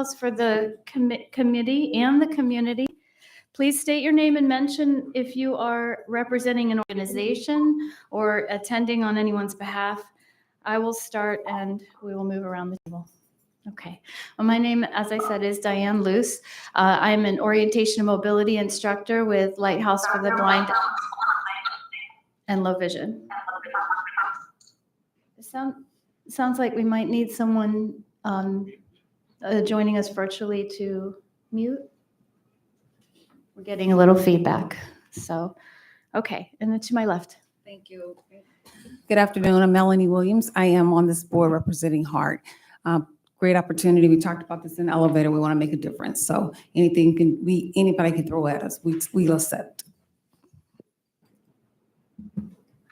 yourselves for the committee and the community. Please state your name and mention if you are representing an organization or attending on anyone's behalf. I will start and we will move around the table. Okay. Well, my name, as I said, is Diane Luce. I'm an orientation and mobility instructor with Lighthouse for the Blind and Low Vision. It sounds like we might need someone joining us virtually to mute. We're getting a little feedback. So, okay. And then to my left. Thank you. Good afternoon. I'm Melanie Williams. I am on this board representing HART. Great opportunity. We talked about this in the elevator. We want to make a difference. So anybody can throw at us. We'll accept.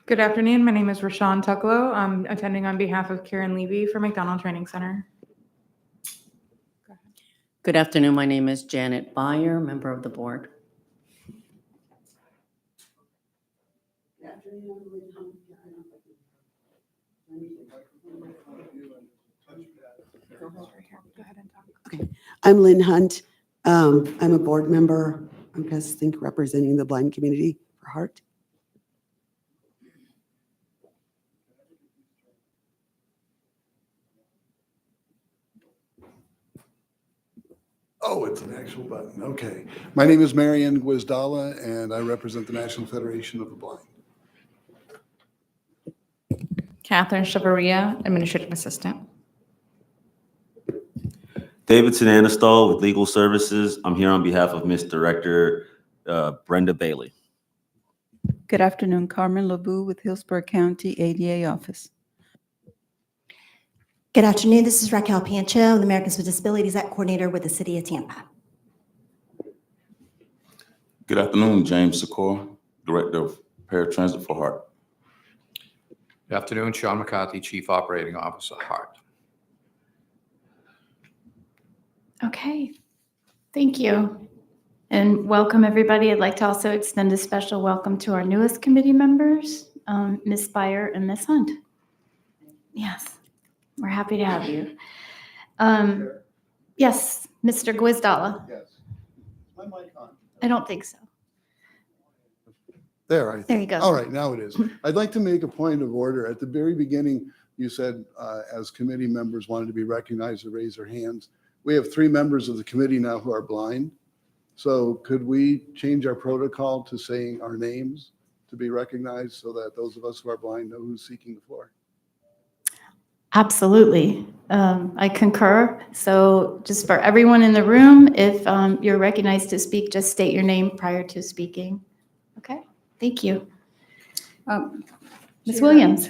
Good afternoon. My name is Rashawn Tucklow. I'm attending on behalf of Karen Levy for McDonald Training Center. Good afternoon. My name is Janet Byer, member of the board. Good afternoon. Okay, I'm Lynn Hunt. I'm a board member. I'm just representing the blind community for HART. Oh, it's an actual button. Okay. My name is Marian Guizdala, and I represent the National Federation of the Blind. Catherine Chavarria, Administrative Assistant. Davidson Anastal with Legal Services. I'm here on behalf of Ms. Director Brenda Bailey. Good afternoon, Carmen LeBou with Hillsborough County ADA Office. Good afternoon, this is Raquel Pancho, the Americans with Disabilities Act Coordinator with the City of Tampa. Good afternoon, James Secor, Director of Paratransit for HART. Good afternoon, Sean McCarthy, Chief Operating Officer, HART. Okay, thank you. And welcome, everybody. I'd like to also extend a special welcome to our newest committee members, Ms. Byer and Ms. Hunt. Yes, we're happy to have you. Yes, Mr. Guizdala. Yes. Is my mic on? I don't think so. There you go. All right, now it is. I'd like to make a point of order. At the very beginning, you said as committee members wanted to be recognized or raise their hands. We have 3 members of the committee now who are blind. So could we change our protocol to saying our names to be recognized so that those of us who are blind know who's seeking the floor? Absolutely. I concur. So just for everyone in the room, if you're recognized to speak, just state your name prior to speaking. Okay, thank you. Ms. Williams.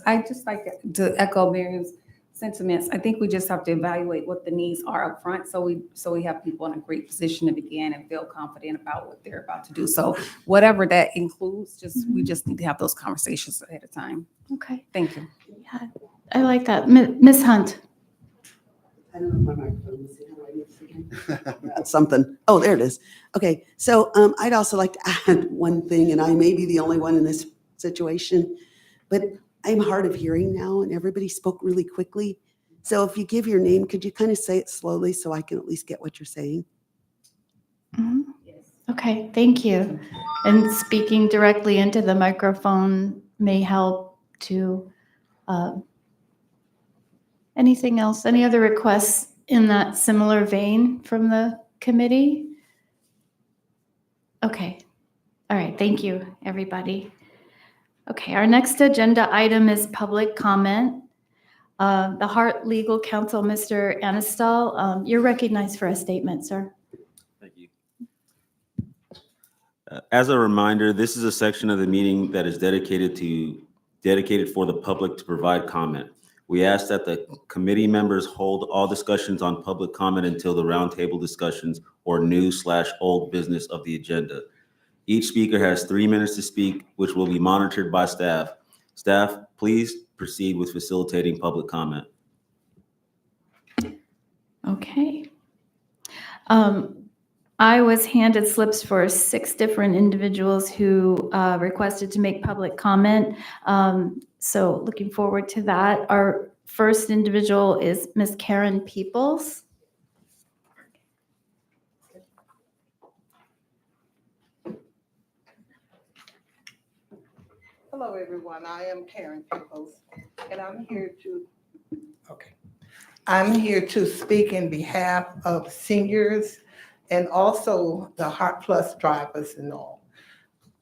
I just like to echo Miriam's sentiments. I think we just have to evaluate what the needs are up front, so we have people in a great position to begin and feel confident about what they're about to do. So whatever that includes, we just need to have those conversations ahead of time. Okay. Thank you. Yeah, I like that. Ms. Hunt. I don't know if my microphone is here. How do I use this again? Something. Oh, there it is. Okay, so I'd also like to add one thing, and I may be the only one in this situation, but I'm hard of hearing now, and everybody spoke really quickly. So if you give your name, could you kind of say it slowly so I can at least get what you're saying? Mm-hmm. Yes. Okay, thank you. And speaking directly into the microphone may help to, anything else? Any other requests in that similar vein from the committee? Okay. All right, thank you, everybody. Okay, our next agenda item is public comment. The HART Legal Counsel, Mr. Anastal, you're recognized for a statement, sir. Thank you. As a reminder, this is a section of the meeting that is dedicated for the public to provide comment. We ask that the committee members hold all discussions on public comment until the roundtable discussions or new/old business of the agenda. Each speaker has 3 minutes to speak, which will be monitored by staff. Staff, please proceed with facilitating public comment. Okay. I was handed slips for 6 different individuals who requested to make public comment. So looking forward to that. Our first individual is Ms. Karen Peoples. Hello, everyone. I am Karen Pickles, and I'm here to speak in behalf of seniors and also the Heart Plus drivers and all.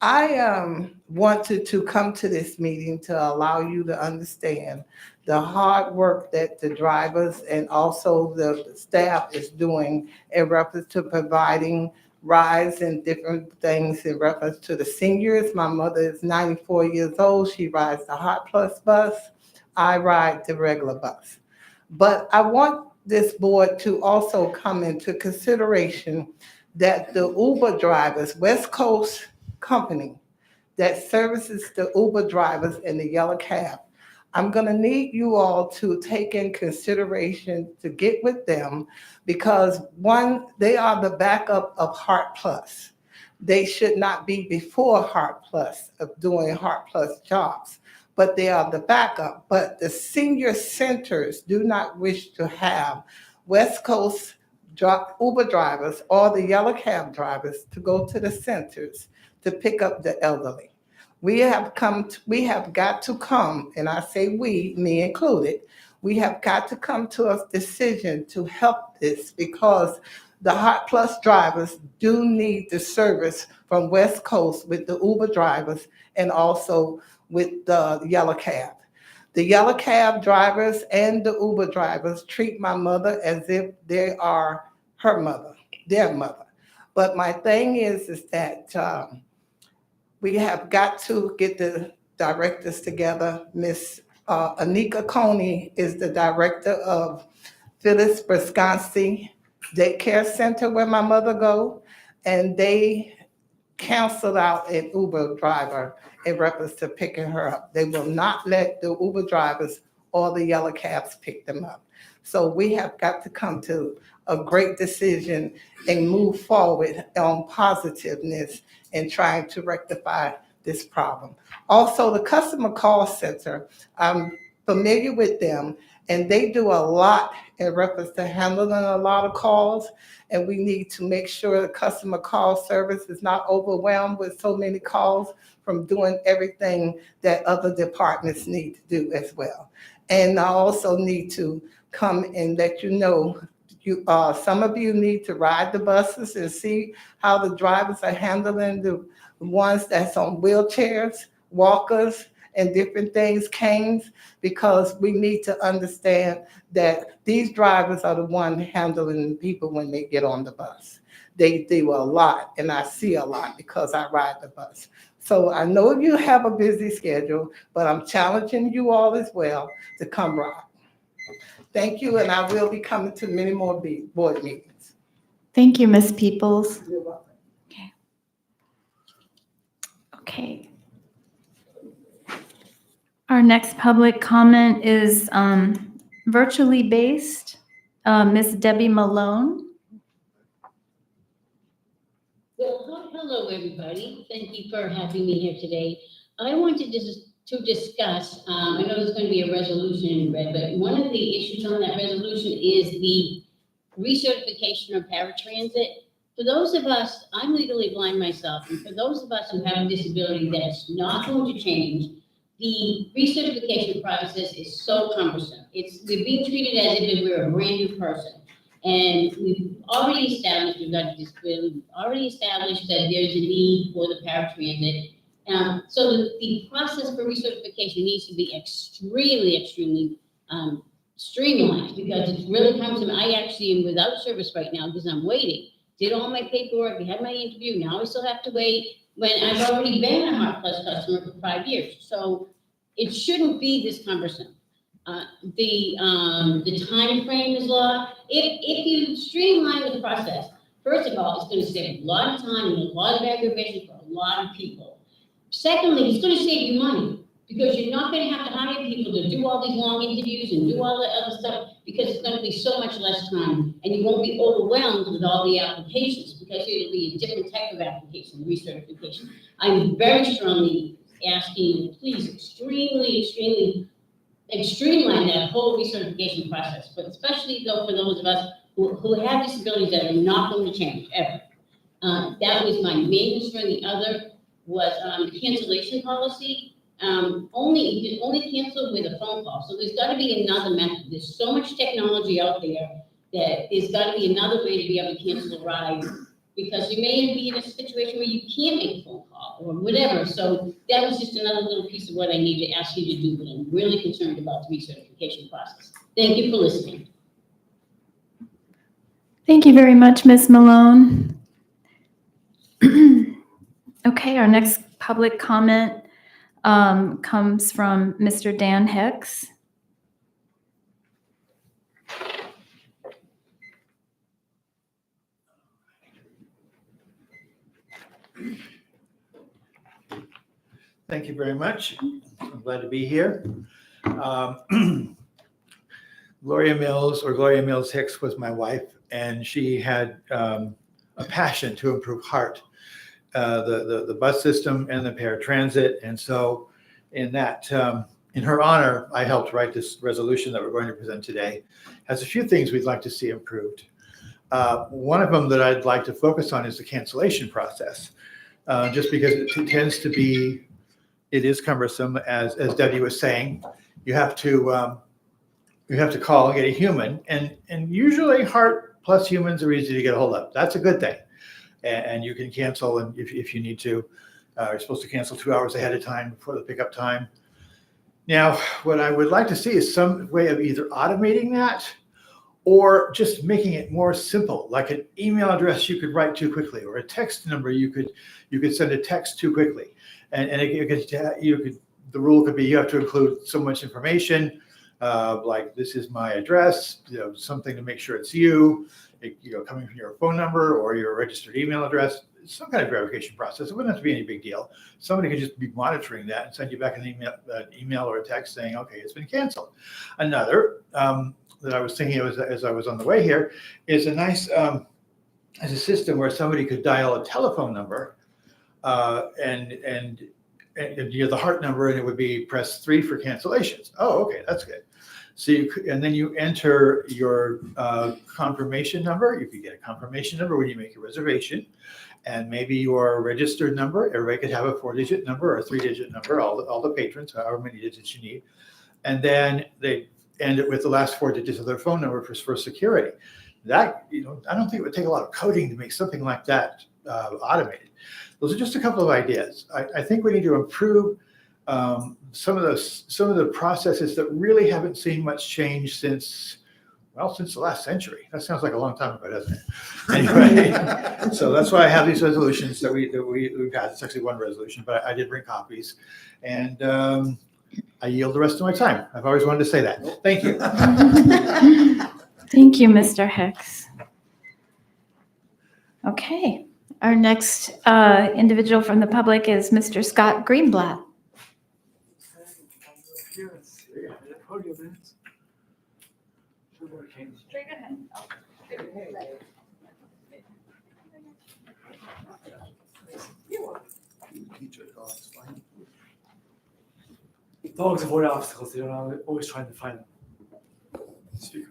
I wanted to come to this meeting to allow you to understand the hard work that the drivers and also the staff is doing in reference to providing rides and different things in reference to the seniors. My mother is 94 years old. She rides the Heart Plus bus. I ride the regular bus. But I want this board to also come into consideration that the Uber drivers, West Coast company that services the Uber drivers in the yellow cab, I'm going to need you all to take in consideration to get with them because, one, they are the backup of Heart Plus. They should not be before Heart Plus of doing Heart Plus jobs, but they are the backup. But the senior centers do not wish to have West Coast Uber drivers or the yellow cab drivers to go to the centers to pick up the elderly. We have got to come, and I say we, me included, we have got to come to a decision to help this because the Heart Plus drivers do need the service from West Coast with the Uber drivers and also with the yellow cab. The yellow cab drivers and the Uber drivers treat my mother as if they are her mother, their mother. But my thing is that we have got to get the directors together. Miss Anika Coney is the director of Phyllis Brisconsi Daycare Center where my mother go, and they canceled out an Uber driver in reference to picking her up. They will not let the Uber drivers or the yellow cabs pick them up. So we have got to come to a great decision and move forward on positiveness in trying to rectify this problem. Also, the customer call center, I'm familiar with them, and they do a lot in reference to handling a lot of calls, and we need to make sure the customer call service is not overwhelmed with so many calls from doing everything that other departments need to do as well. And I also need to come and let you know, some of you need to ride the buses and see how the drivers are handling the ones that's on wheelchairs, walkers, and different things, canes, because we need to understand that these drivers are the ones handling people when they get on the bus. They do a lot, and I see a lot because I ride the bus. So I know you have a busy schedule, but I'm challenging you all as well to come ride. Thank you, and I will be coming to many more board meetings. Thank you, Ms. Peoples. You're welcome. Okay. Our next public comment is virtually based. Ms. Debbie Malone. Well, hello, everybody. Thank you for having me here today. I wanted to discuss, I know there's going to be a resolution in red, but one of the issues on that resolution is the recertification of paratransit. For those of us, I'm legally blind myself, and for those of us who have a disability that's not going to change, the recertification process is so cumbersome. We're being treated as if we're a brand new person. And we've already established we've got a disability. We've already established that there's a need for the paratransit. So the process for recertification needs to be extremely streamlined because it's really cumbersome. I actually am without service right now because I'm waiting. Did all my paperwork, had my interview. Now I still have to wait when I've already been a Heart Plus customer for 5 years. So it shouldn't be this cumbersome. The time frame is long. If you streamline the process, first of all, it's going to save a lot of time and a lot of aggravation for a lot of people. Secondly, it's going to save you money because you're not going to have to hire people to do all these long interviews and do all the other stuff because it's going to be so much less time and you won't be overwhelmed with all the applications because it'll be a different type of application, recertification. I'm very strongly asking you to please streamline that whole recertification process, but especially though for those of us who have disabilities that are not going to change ever. That was my main concern. The other was the cancellation policy. You can only cancel with a phone call. So there's got to be another method. There's so much technology out there that there's got to be another way to be able to cancel a ride, because you may be in a situation where you can't make a phone call or whatever. So that was just another little piece of what I need to ask you to do, but I'm really concerned about the recertification process. Thank you for listening. Thank you very much, Ms. Malone. Okay, our next public comment comes from Mr. Dan Hicks. Thank you very much. I'm glad to be here. Gloria Mills Hicks was my wife, and she had a passion to improve HART, the bus system and the paratransit. And so in her honor, I helped write this resolution that we're going to present today. Has a few things we'd like to see improved. One of them that I'd like to focus on is the cancellation process, just because it tends to be, it is cumbersome, as Debbie was saying. You have to call and get a human, and usually HART plus humans are easy to get a hold of. That's a good thing, and you can cancel, and if you need to, you're supposed to cancel 2 hours ahead of time before the pickup time. Now, what I would like to see is some way of either automating that or just making it more simple, like an email address you could write too quickly, or a text number you could send a text too quickly. And the rule could be you have to include so much information, like this is my address, something to make sure it's you, coming from your phone number or your registered email address, some kind of verification process. It wouldn't have to be any big deal. Somebody could just be monitoring that and send you back an email or a text saying, okay, it's been canceled. Another that I was thinking of as I was on the way here is a nice as a system where somebody could dial a telephone number and the HART number, and it would be press 3 for cancellations. Oh, okay, that's good. So and then you enter your confirmation number. You could get a confirmation number when you make a reservation, and maybe your registered number. Everybody could have a 4-digit number or a 3-digit number. All the patrons, however many digits you need, and then they end it with the last 4 digits of their phone number for security. That I don't think it would take a lot of coding to make something like that automated. Those are just a couple of ideas. I think we need to improve some of the processes that really haven't seen much change since the last century. That sounds like a long time ago, doesn't it? Anyway, so that's why I have these resolutions that we've had. It's actually one resolution, but I did bring copies, and I yield the rest of my time. I've always wanted to say that. Thank you. Thank you, Mr. Hicks. Okay. Our next individual from the public is Mr. Scott Greenblatt. Straight ahead. Dogs avoid obstacles. They don't always trying to find them. Speak,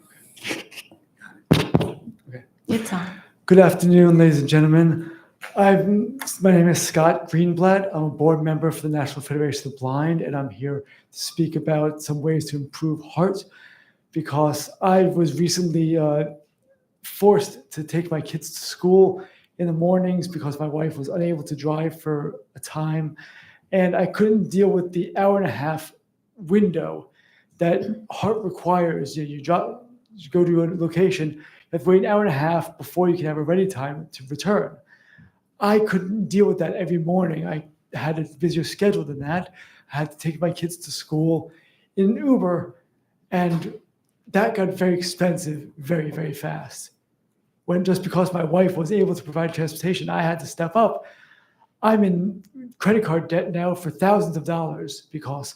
okay. It's on. Good afternoon, ladies and gentlemen. My name is Scott Greenblatt. I'm a board member for the National Federation of the Blind, and I'm here to speak about some ways to improve HART, because I was recently forced to take my kids to school in the mornings because my wife was unable to drive for a time, and I couldn't deal with the hour-and-a-half window that HART requires. You go to a location, you have to wait an hour-and-a-half before you can have a ready time to return. I couldn't deal with that every morning. I had a busier schedule than that. I had to take my kids to school in an Uber, and that got very expensive very, very fast. When just because my wife was able to provide transportation, I had to step up. I'm in credit card debt now for thousands of dollars because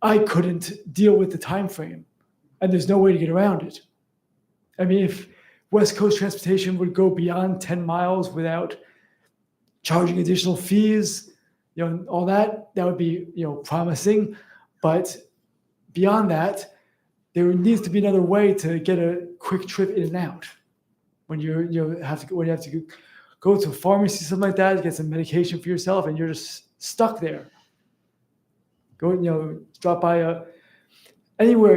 I couldn't deal with the time frame, and there's no way to get around it. I mean, if West Coast transportation would go beyond 10 miles without charging additional fees, all that would be, promising. But beyond that, there needs to be another way to get a quick trip in and out. When you have to go to a pharmacy, something like that, to get some medication for yourself, and you're just stuck there. drop by anywhere,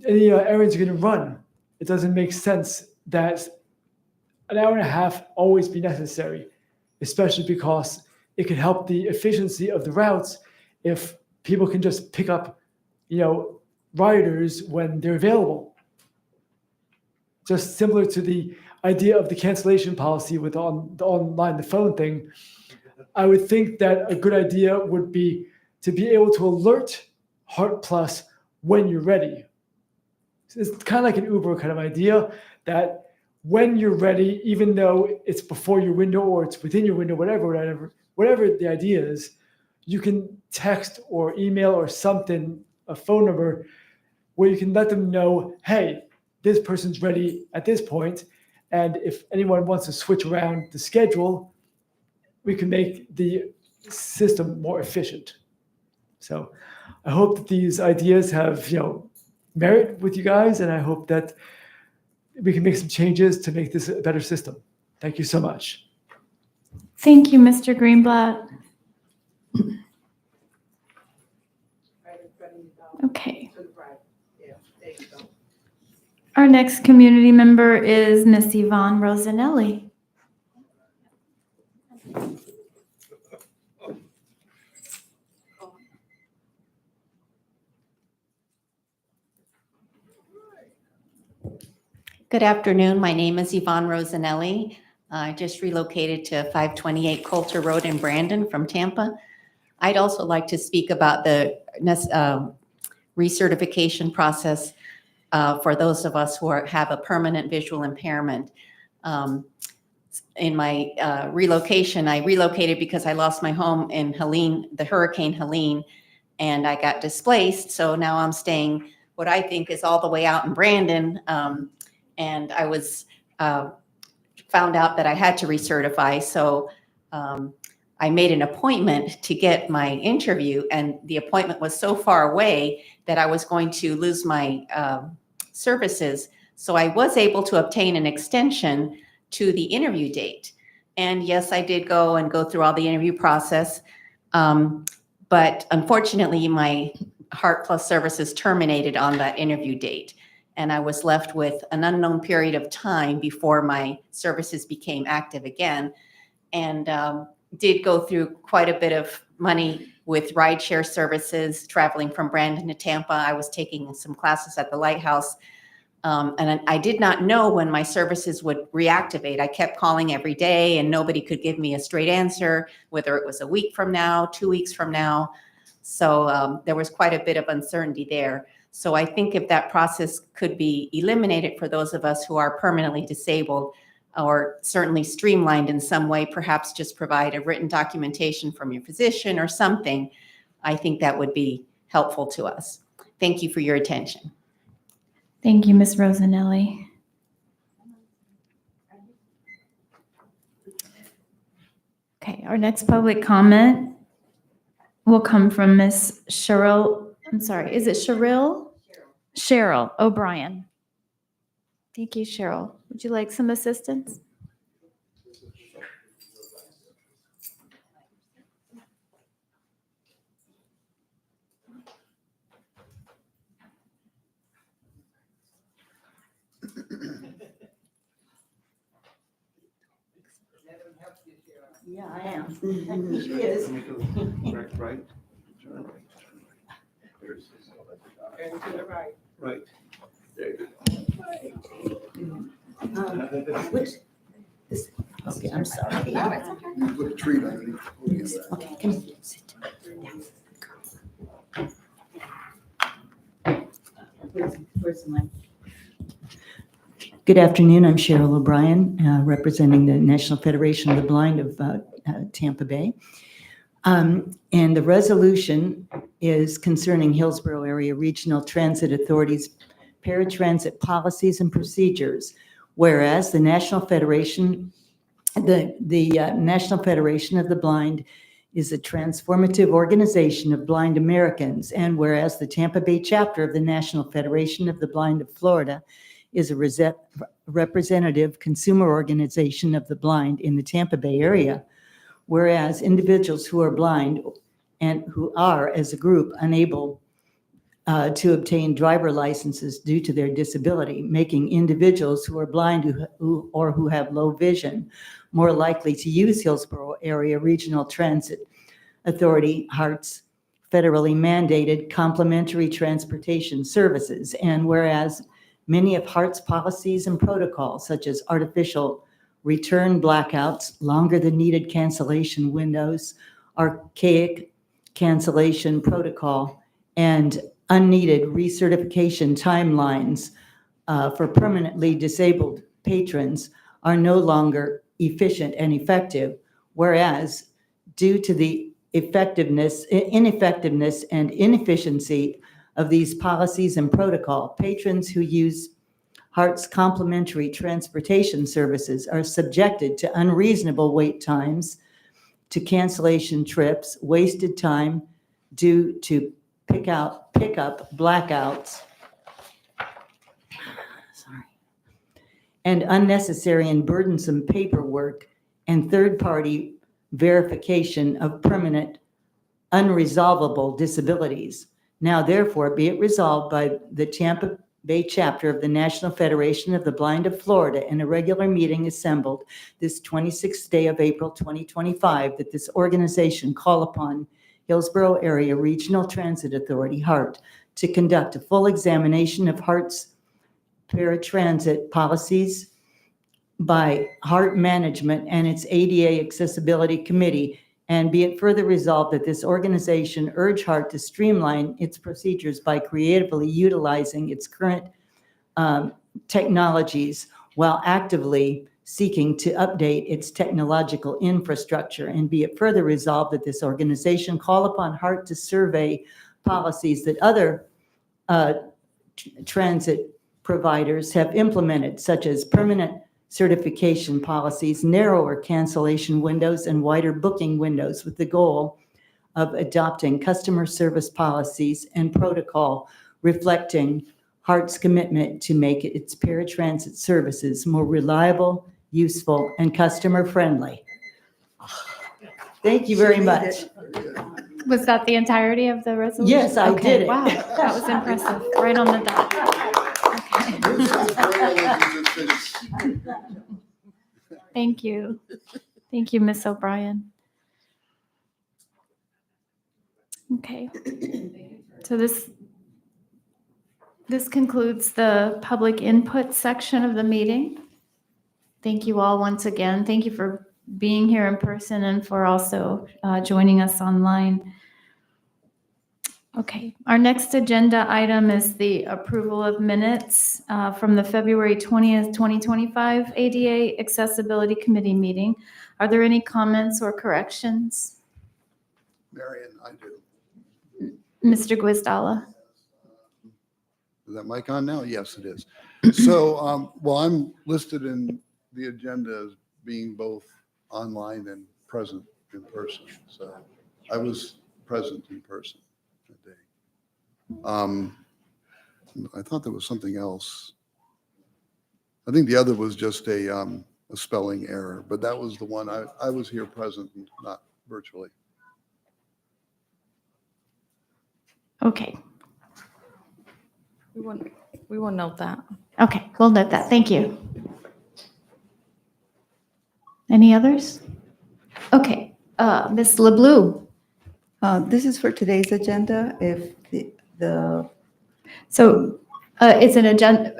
any errands you're going to run. It doesn't make sense that an hour and a half always be necessary, especially because it can help the efficiency of the routes if people can just pick up, riders when they're available. Just similar to the idea of the cancellation policy with the phone thing, I would think that a good idea would be to be able to alert HART Plus when you're ready. It's kind of like an Uber kind of idea that when you're ready, even though it's before your window or it's within your window, whatever the idea is, you can text or email or something, a phone number, where you can let them know, hey, this person's ready at this point, and if anyone wants to switch around the schedule, we can make the system more efficient. So I hope that these ideas have, merit with you guys, and I hope that we can make some changes to make this a better system. Thank you so much. Thank you, Mr. Greenblatt. Okay. Our next community member is Miss Yvonne Rosanelli. Good afternoon. My name is Yvonne Rosanelli. I just relocated to 528 Coulter Road in Brandon from Tampa. I'd also like to speak about the recertification process for those of us who have a permanent visual impairment. In my relocation, I relocated because I lost my home in Helene, the Hurricane Helene, and I got displaced. So now I'm staying what I think is all the way out in Brandon. And I was found out that I had to recertify. So I made an appointment to get my interview, and the appointment was so far away that I was going to lose my services. So I was able to obtain an extension to the interview date. And yes, I did go through all the interview process. But unfortunately, my HART Plus services terminated on that interview date. And I was left with an unknown period of time before my services became active again. And did go through quite a bit of money with rideshare services, traveling from Brandon to Tampa. I was taking some classes at the Lighthouse. And I did not know when my services would reactivate. I kept calling every day and nobody could give me a straight answer, whether it was a week from now, 2 weeks from now. So there was quite a bit of uncertainty there. So I think if that process could be eliminated for those of us who are permanently disabled, or certainly streamlined in some way, perhaps just provide a written documentation from your physician or something, I think that would be helpful to us. Thank you for your attention. Thank you, Ms. Rosanelli. Okay, our next public comment will come from Ms. Cheryl, I'm sorry, is it Cheryl? Cheryl O'Brien. Thank you, Cheryl. Would you like some assistance? Yeah, I am. She is. Right. And to the right. Right. There you Which, this, okay, I'm sorry. No, it's okay. go. Put a treat underneath. Okay, come here. Sit. Where's the mic? Good afternoon. I'm Cheryl O'Brien, representing the National Federation of the Blind of Tampa Bay. And the resolution is concerning Hillsborough Area Regional Transit Authority's paratransit policies and procedures. Whereas the National Federation, the National Federation of the Blind is a transformative organization of blind Americans. And whereas the Tampa Bay chapter of the National Federation of the Blind of Florida is a representative consumer organization of the blind in the Tampa Bay area. Whereas individuals who are blind and who are, as a group, unable to obtain driver licenses due to their disability, making individuals who are blind or who have low vision more likely to use Hillsborough Area Regional Transit Authority, HART's federally mandated complimentary transportation services. And whereas many of HART's policies and protocols, such as artificial return blackouts, longer than needed cancellation windows, archaic cancellation protocol, and unneeded recertification timelines for permanently disabled patrons are no longer efficient and effective, whereas due to the ineffectiveness and inefficiency of these policies and protocol, patrons who use HART's complimentary transportation services are subjected to unreasonable wait times, to cancellation trips, wasted time due to pickup blackouts, and unnecessary and burdensome paperwork and third-party verification of permanent unresolvable disabilities. Now, therefore, be it resolved by the Tampa Bay chapter of the National Federation of the Blind of Florida in a regular meeting assembled this 26th day of April 2025 that this organization call upon Hillsborough Area Regional Transit Authority, HART, to conduct a full examination of HART's paratransit policies by HART Management and its ADA Accessibility Committee, and be it further resolved that this organization urge HART to streamline its procedures by creatively utilizing its current technologies while actively seeking to update its technological infrastructure, and be it further resolved that this organization call upon HART to survey policies that other transit providers have implemented, such as permanent certification policies, narrower cancellation windows, and wider booking windows, with the goal of adopting customer service policies and protocol reflecting HART's commitment to make its paratransit services more reliable, useful, and customer-friendly. Thank you very much. Was that the entirety of the resolution? Yes, I did it. Wow, that was impressive. Right on the dot. Thank you. Thank you, Miss O'Brien. Okay. So this concludes the public input section of the meeting. Thank you all once again. Thank you for being here in person and for also joining us online. Okay, our next agenda item is the approval of minutes from the February 20th, 2025 ADA Accessibility Committee meeting. Are there any comments or corrections? Marion, I do. Mr. Guizdala? Is that mic on now? Yes, it is. So, well, I'm listed in the agenda as being both online and present in person. So I was present in person that day. I thought there was something else. I think the other was just a spelling error, but that was the one. I was here present and not virtually. Okay. We will note that. Okay, we'll note that. Thank you. Any others? Okay, Ms. LeBlue. This is for today's agenda. If So it's an agenda,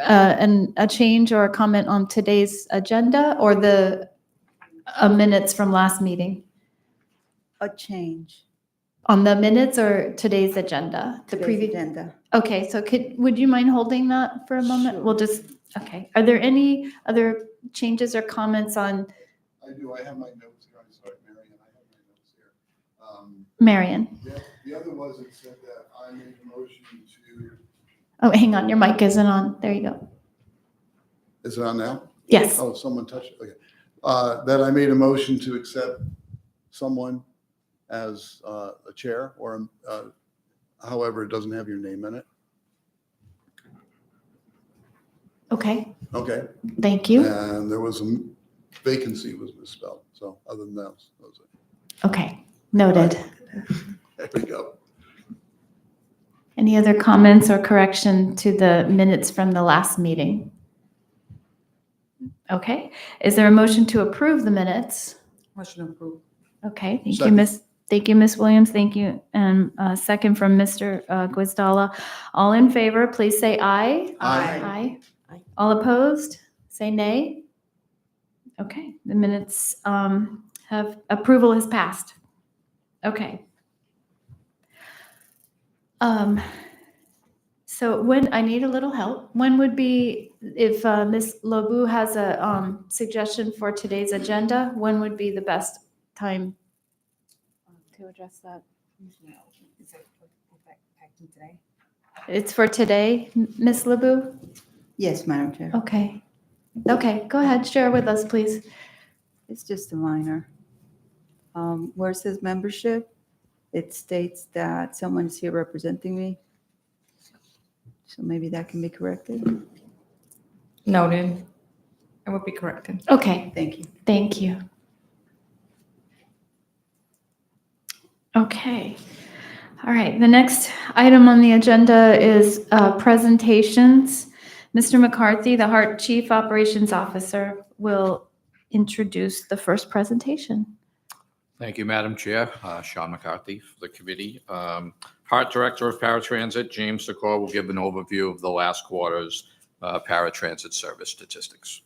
a change or a comment on today's agenda, or the minutes from last meeting? a change. On the minutes or today's agenda? The Today's previous agenda. Okay, so would you mind holding that for a moment? Sure. We'll just, okay. Are there any other changes or comments on I do. I have my notes here. I'm sorry, Marion. I have my notes here. Marion? The other was it said that I made a motion to. Oh, hang on, your mic isn't on. There you go. Is it on now? Yes. Oh, someone touched it. Okay. That I made a motion to accept someone as a chair, or however, it doesn't have your name in it. Okay, Okay. thank you. And there was a vacancy was misspelled. So other than that, that was it. Okay, noted. There we go. Any other comments or correction to the minutes from the last meeting? Okay, is there a motion to approve the minutes? Motion approved. Okay, thank you, Second. Thank you, Ms. Williams, thank you. And second from Mr. Guizdala. All in favor, please say aye. Aye. Aye. All opposed, say nay. Okay, the minutes approval has passed. Okay. So when, I need a little help, when would be, if Ms. Lobu has a suggestion for today's agenda, when would be the best time to address that? Is it acting today? It's for today, Ms. Lobu? Yes, Madam Chair. Okay. Okay, go ahead, share with us, please. It's just a minor. Where it says membership, it states that someone's here representing me. So maybe that can be corrected. Noted. It would be corrected. Okay, Thank you. thank you. Okay. All right, the next item on the agenda is presentations. Mr. McCarthy, the HART Chief Operations Officer, will introduce the first presentation. Thank you, Madam Chair. Sean McCarthy for the committee. HART Director of Paratransit, James Secor, will give an overview of the last quarter's paratransit service statistics.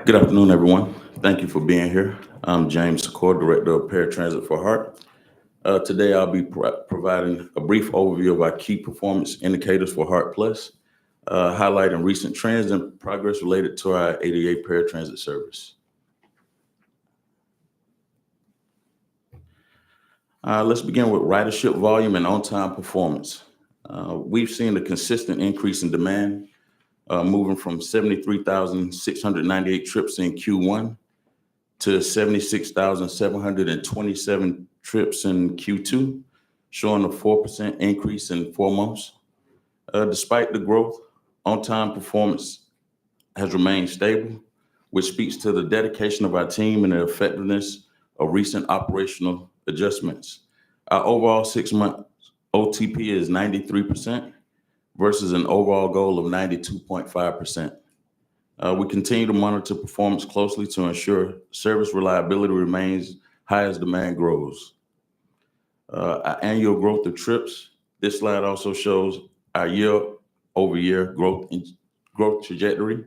Good afternoon, everyone. Thank you for being here. I'm James Secor, Director of Paratransit for HART. Today, I'll be providing a brief overview of our key performance indicators for HART Plus, highlighting recent trends and progress related to our ADA paratransit service. Let's begin with ridership volume and on-time performance. We've seen a consistent increase in demand, moving from 73,698 trips in Q1 to 76,727 trips in Q2, showing a 4% increase in 4 months. Despite the growth, on-time performance has remained stable, which speaks to the dedication of our team and the effectiveness of recent operational adjustments. Our overall 6-month OTP is 93%. Versus an overall goal of 92.5%. We continue to monitor performance closely to ensure service reliability remains high as demand grows. Our annual growth of trips, this slide also shows our year-over-year growth trajectory.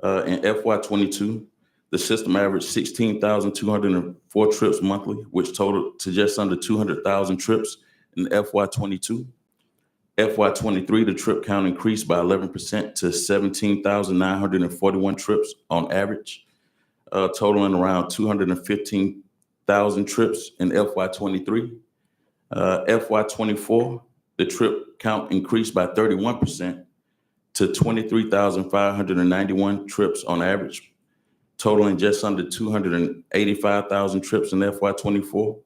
In FY22, the system averaged 16,204 trips monthly, which totaled to just under 200,000 trips in FY22. FY23, the trip count increased by 11% to 17,941 trips on average, totaling around 215,000 trips in FY23. FY24, the trip count increased by 31% to 23,591 trips on average, totaling just under 285,000 trips in FY24.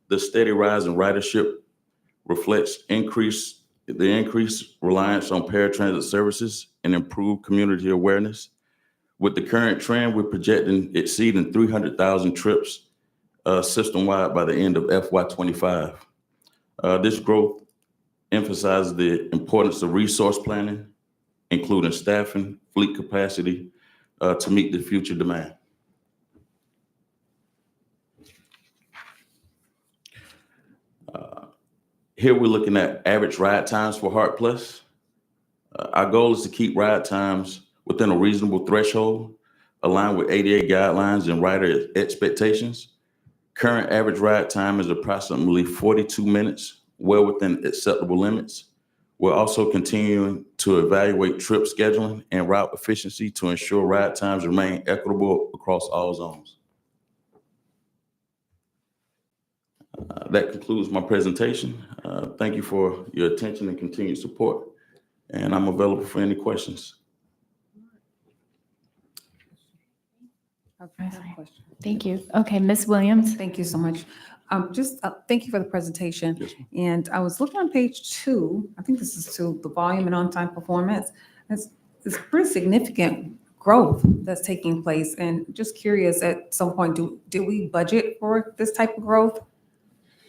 The steady rise in ridership reflects the increased reliance on paratransit services and improved community awareness. With the current trend, we're projecting exceeding 300,000 trips system-wide by the end of FY25. This growth emphasizes the importance of resource planning, including staffing, fleet capacity, to meet the future demand. Here we're looking at average ride times for HART Plus. Our goal is to keep ride times within a reasonable threshold, aligned with ADA guidelines and rider expectations. Current average ride time is approximately 42 minutes, well within acceptable limits. We're also continuing to evaluate trip scheduling and route efficiency to ensure ride times remain equitable across all zones. That concludes my presentation. Thank you for your attention and continued support, and I'm available for any questions. Okay, I have a question. Thank you. Okay, Ms. Williams. Thank you so much. Thank you for the presentation. Yes, ma'am. And I was looking on page 2, I think this is 2, the volume and on-time performance. It's pretty significant growth that's taking place. And just curious, at some point, do we budget for this type of growth?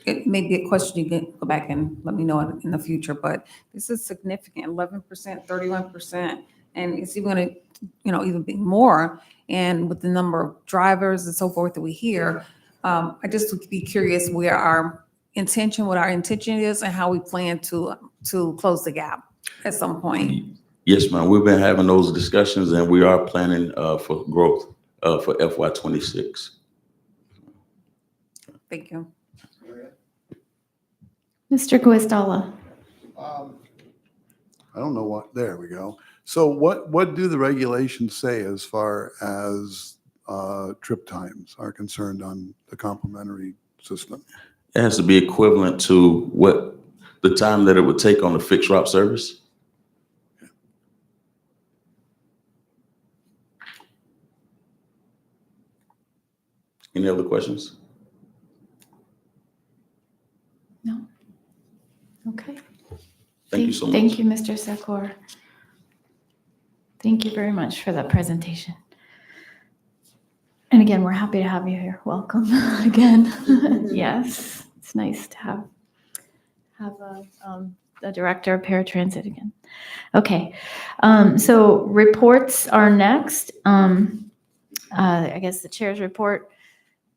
It may be a question you can go back and let me know in the future, but this is significant, 11%, 31%, and it's even gonna, even be more. And with the number of drivers and so forth that we hear, I just would be curious what our intention is and how we plan to close the gap at some point. Yes, ma'am. We've been having those discussions, and we are planning for growth for FY26. Thank you. Mr. Guastalla. I don't know what, there we go. So what do the regulations say as far as trip times are concerned on the complimentary system? It has to be equivalent to what the time that it would take on a fixed route service. Any other questions? No? Okay. Thank you so much. Thank you, Mr. Secor. Thank you very much for that presentation. And again, we're happy to have you here. Welcome again. Yes, it's nice to have a director of paratransit again. Okay, so reports are next. I guess the chair's report.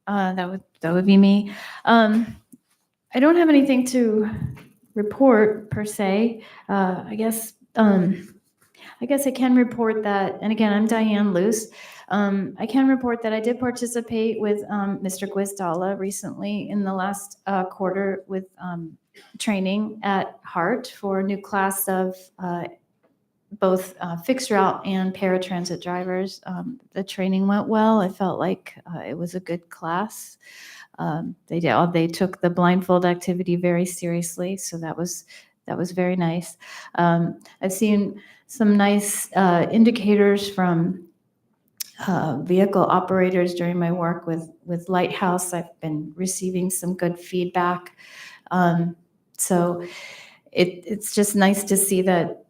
That would be me. I don't have anything to report per se. I guess I can report that, and again, I'm Diane Luce. I can report that I did participate with Mr. Guastalla recently in the last quarter with training at HART for a new class of both fixed route and paratransit drivers. The training went well. I felt like it was a good class. They took the blindfold activity very seriously, so that was very nice. I've seen some nice indicators from vehicle operators during my work with Lighthouse. I've been receiving some good feedback. So it's just nice to see that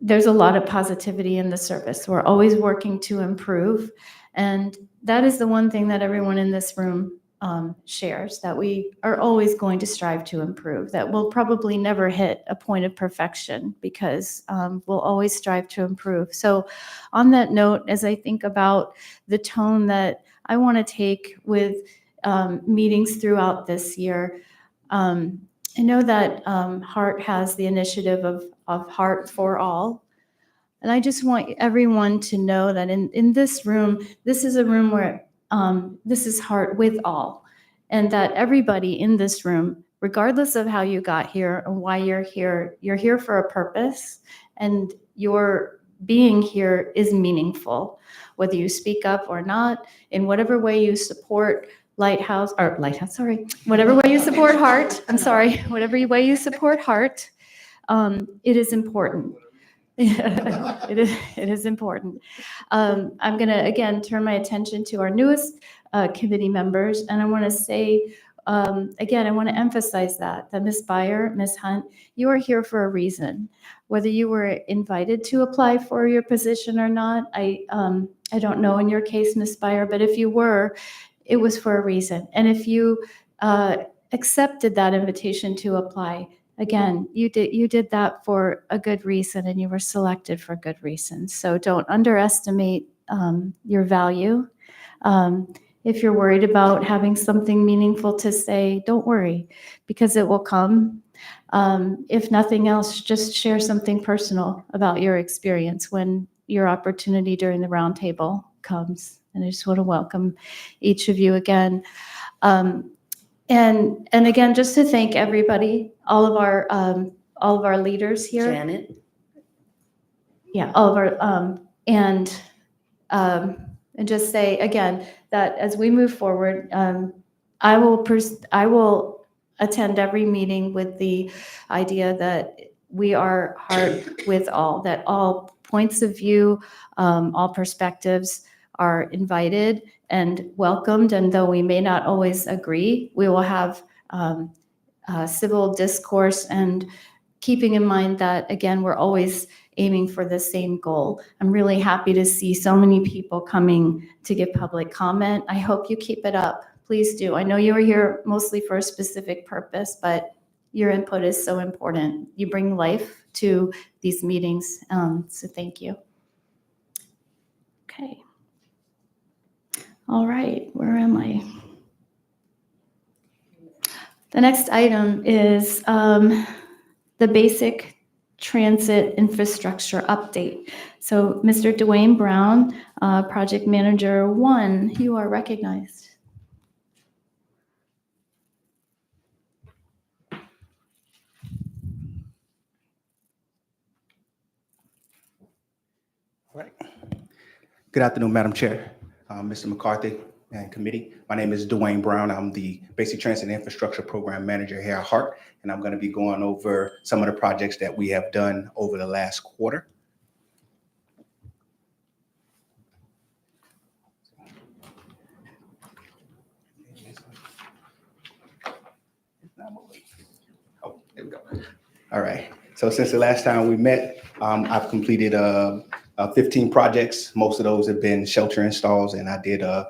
there's a lot of positivity in the service. We're always working to improve. And that is the one thing that everyone in this room shares, that we are always going to strive to improve, that we'll probably never hit a point of perfection because we'll always strive to improve. So on that note, as I think about the tone that I want to take with meetings throughout this year, I know that HART has the initiative of HART for All. And I just want everyone to know that in this room, this is a room where this is HART with all. And that everybody in this room, regardless of how you got here and why you're here for a purpose. And your being here is meaningful. Whether you speak up or not, in whatever way you support whatever way you support HART, whatever way you support HART, it is important. It is important. I'm going to, again, turn my attention to our newest committee members, and I want to say, again, I want to emphasize that Ms. Beyer, Ms. Hunt, you are here for a reason. Whether you were invited to apply for your position or not, I don't know in your case, Ms. Beyer, but if you were, it was for a reason. And if you accepted that invitation to apply, again, you did that for a good reason, and you were selected for good reasons. So don't underestimate your value. If you're worried about having something meaningful to say, don't worry, because it will come. If nothing else, just share something personal about your experience when your opportunity during the roundtable comes. And I just want to welcome each of you again. And again, just to thank everybody, all of our leaders here. Janet? Yeah, all of our and just say again that as we move forward, I attend every meeting with the idea that we are HART with all, that all points of view, all perspectives are invited and welcomed. And though we may not always agree, we will have civil discourse, and keeping in mind that, again, we're always aiming for the same goal. I'm really happy to see so many people coming to give public comment. I hope you keep it up. Please do. I know you were here mostly for a specific purpose, but your input is so important. You bring life to these meetings, so thank you. Okay. All right, where am I? The next item is the basic transit infrastructure update. So Mr. Dwayne Brown, Project Manager 1, you are recognized. All right. Good afternoon, Madam Chair, Mr. McCarthy and committee. My name is Dwayne Brown. I'm the Basic Transit Infrastructure Program Manager here at HART, and I'm going to be going over some of the projects that we have done over the last quarter. Oh, there we go. All right. So since the last time we met, I've completed 15 projects. Most of those have been shelter installs, and I did a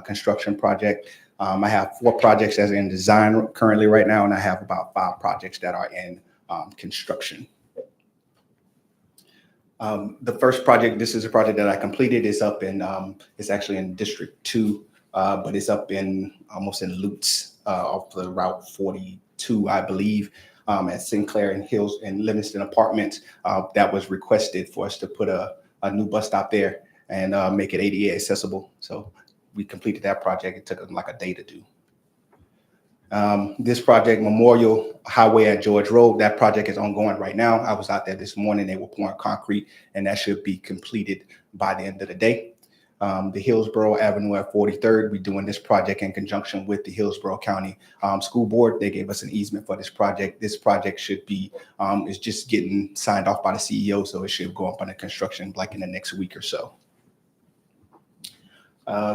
construction project. I have 4 projects that's in design currently right now, and I have about 5 projects that are in construction. The first project, this is a project that I completed. It's up in, it's actually in District 2, but it's up in almost in Lutz off the Route 42, I believe. At Sinclair and Hills and Livingston Apartments, that was requested for us to put a new bus stop there and make it ADA accessible. So we completed that project. It took like a day to do. This project, Memorial Highway at George Road, that project is ongoing right now. I was out there this morning. They were pouring concrete, and that should be completed by the end of the day. The Hillsborough Avenue at 43rd, we're doing this project in conjunction with the Hillsborough County School Board. They gave us an easement for this project. This project should be, is just getting signed off by the CEO, so it should go up under construction like in the next week or so.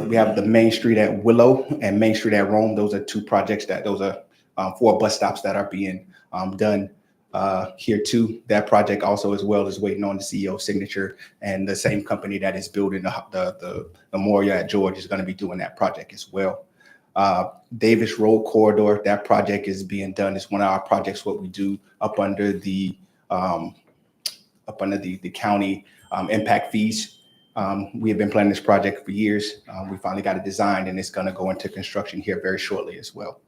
We have the Main Street at Willow and Main Street at Rome. Those are 2 projects those are 4 bus stops that are being done here too. That project also as well is waiting on the CEO signature, and the same company that is building the Memorial at George is going to be doing that project as well. Davis Road Corridor, that project is being done. It's one of our projects, what we do up under the county impact fees. We have been planning this project for years. We finally got it designed, and it's going to go into construction here very shortly as well.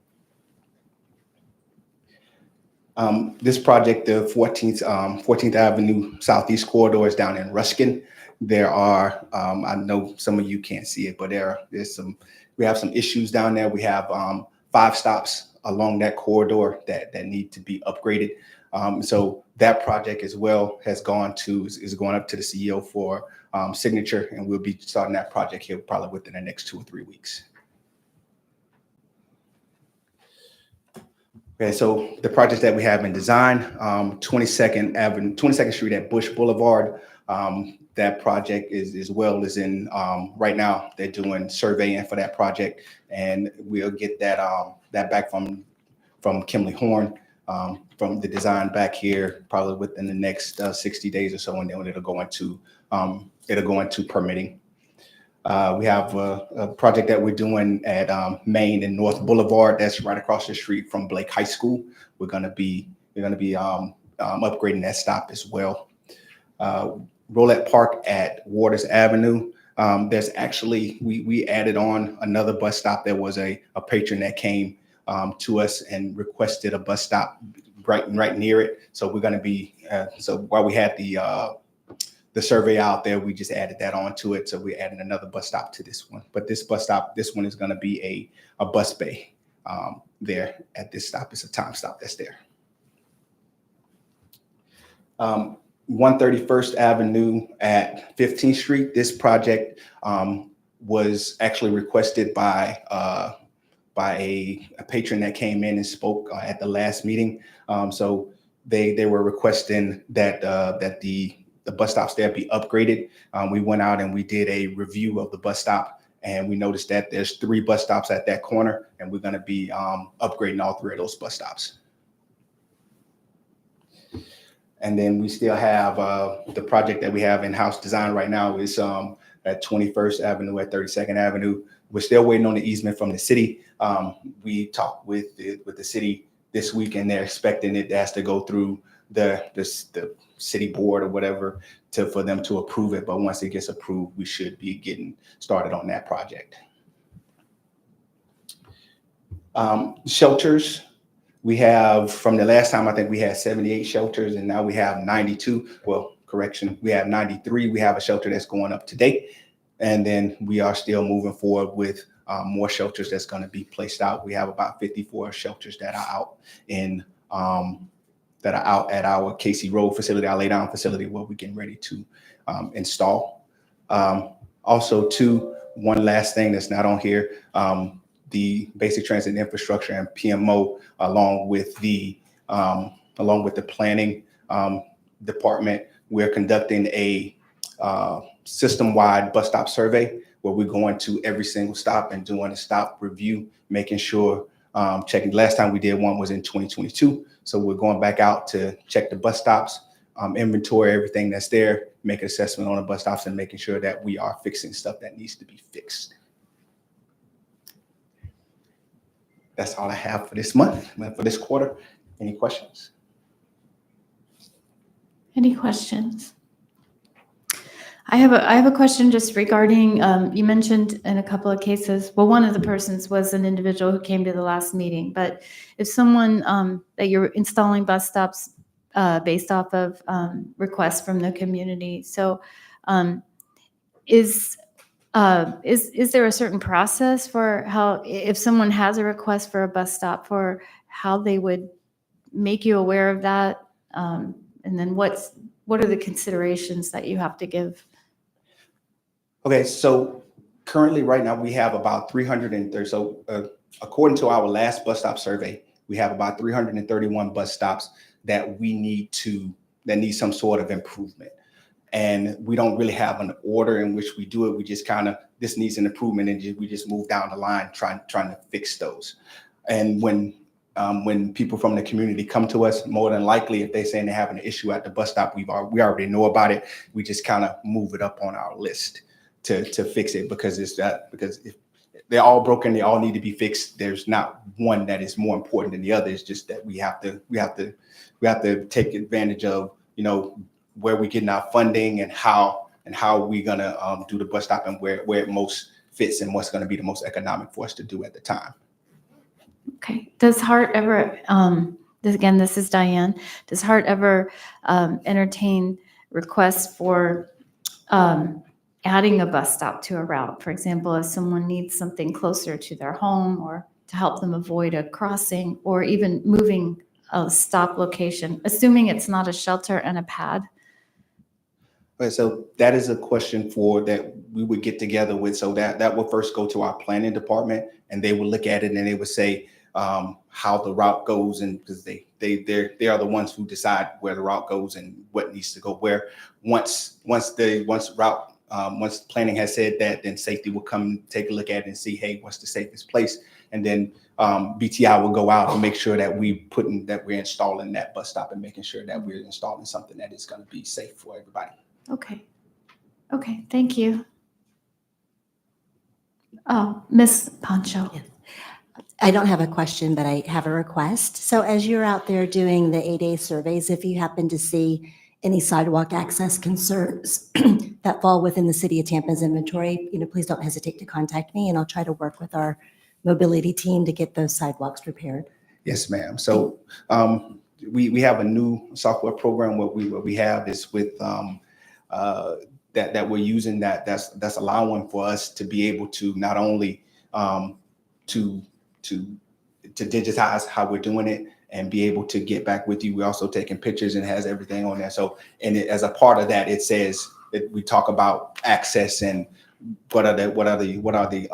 This project, the 14th Avenue Southeast Corridor, is down in Ruskin. There are, I know some of you can't see it, but we have some issues down there. We have 5 stops along that corridor that need to be upgraded. So that project as well is going up to the CEO for signature, and we'll be starting that project here probably within the next 2 or 3 weeks. Okay, so the projects that we have in design, 22nd Street at Bush Boulevard. That project is in right now. They're doing surveying for that project, and we'll get that back from Kimley Horn from the design back here probably within the next 60 days or so, and then it'll go into permitting. We have a project that we're doing at Main and North Boulevard. That's right across the street from Blake High School. We're gonna be upgrading that stop as well. Rolette Park at Waters Avenue. There's actually we added on another bus stop. There was a patron that came to us and requested a bus stop right near it. So we're gonna be so while we had the survey out there, we just added that onto it. So we're adding another bus stop to this one. But this one is going to be a bus bay there at this stop. It's a time stop that's there. 131st Avenue at 15th Street. This project was actually requested by by a patron that came in and spoke at the last meeting. So they were requesting that the bus stops there be upgraded. We went out and we did a review of the bus stop, and we noticed that there's 3 bus stops at that corner, and we're going to be upgrading all 3 of those bus stops. And then we still have the project that we have in-house design right now is at 21st Avenue, at 32nd Avenue. We're still waiting on the easement from the city. We talked with the city this week, and they're expecting it has to go through the city board or whatever for them to approve it. But once it gets approved, we should be getting started on that project. Shelters. We have, from the last time, I think we had 78 shelters, and now we have 92. Well, correction, we have 93. We have a shelter that's going up today. And then we are still moving forward with more shelters that's going to be placed out. We have about 54 shelters that are out at our Casey Road facility, our laydown facility, where we're getting ready to install. Also, one last thing that's not on here, the basic transit infrastructure and PMO, along with the planning department, we're conducting a system-wide bus stop survey where we're going to every single stop and doing a stop review, making sure, checking. Last time we did one was in 2022. So we're going back out to check the bus stops, inventory everything that's there, make an assessment on the bus stops, and making sure that we are fixing stuff that needs to be fixed. That's all I have for this month, for this quarter. Any questions? Any questions? I have a question just regarding, you mentioned in a couple of cases, well, one of the persons was an individual who came to the last meeting, but if someone that you're installing bus stops based off of requests from the community, so is there a certain process for how, if someone has a request for a bus stop, for how they would make you aware of that? And then what are the considerations that you have to give? Okay, so currently right now we have about 330. So according to our last bus stop survey, we have about 331 bus stops that need some sort of improvement. And we don't really have an order in which we do it. We just kind of, this needs an improvement, and we just move down the line trying to fix those. And when people from the community come to us, more than likely, if they're saying they have an issue at the bus stop, we already know about it. We just kind of move it up on our list to fix it, because if they're all broken, they all need to be fixed. There's not one that is more important than the other. It's just that we have to take advantage of, where we're getting our funding and how we're gonna do the bus stop, and where it most fits and what's gonna be the most economic for us to do at the time. Okay. Does HART ever, this is Diane, does HART ever entertain requests for adding a bus stop to a route? For example, if someone needs something closer to their home, or to help them avoid a crossing, or even moving a stop location, assuming it's not a shelter and a pad? Okay, so that is a question that we would get together with. So that will first go to our planning department, and they will look at it, and they would say how the route goes, and because they are the ones who decide where the route goes and what needs to go where. Once planning has said that, then safety will come take a look at it and see, hey, what's the safest place, and then BTI will go out and make sure that we're installing that bus stop and making sure that we're installing something that is going to be safe for everybody. Okay. Okay, thank you. Oh, Ms. Pancho. Yes. I don't have a question, but I have a request. So as you're out there doing the 8A surveys, if you happen to see any sidewalk access concerns that fall within the City of Tampa's inventory, please don't hesitate to contact me, and I'll try to work with our mobility team to get those sidewalks repaired. Yes, ma'am. So we have a new software program. What we have is with that we're using that's allowing for us to be able to not only to digitize how we're doing it and be able to get back with you. We're also taking pictures, and has everything on there. So, and as a part of that, it says that we talk about access and what are the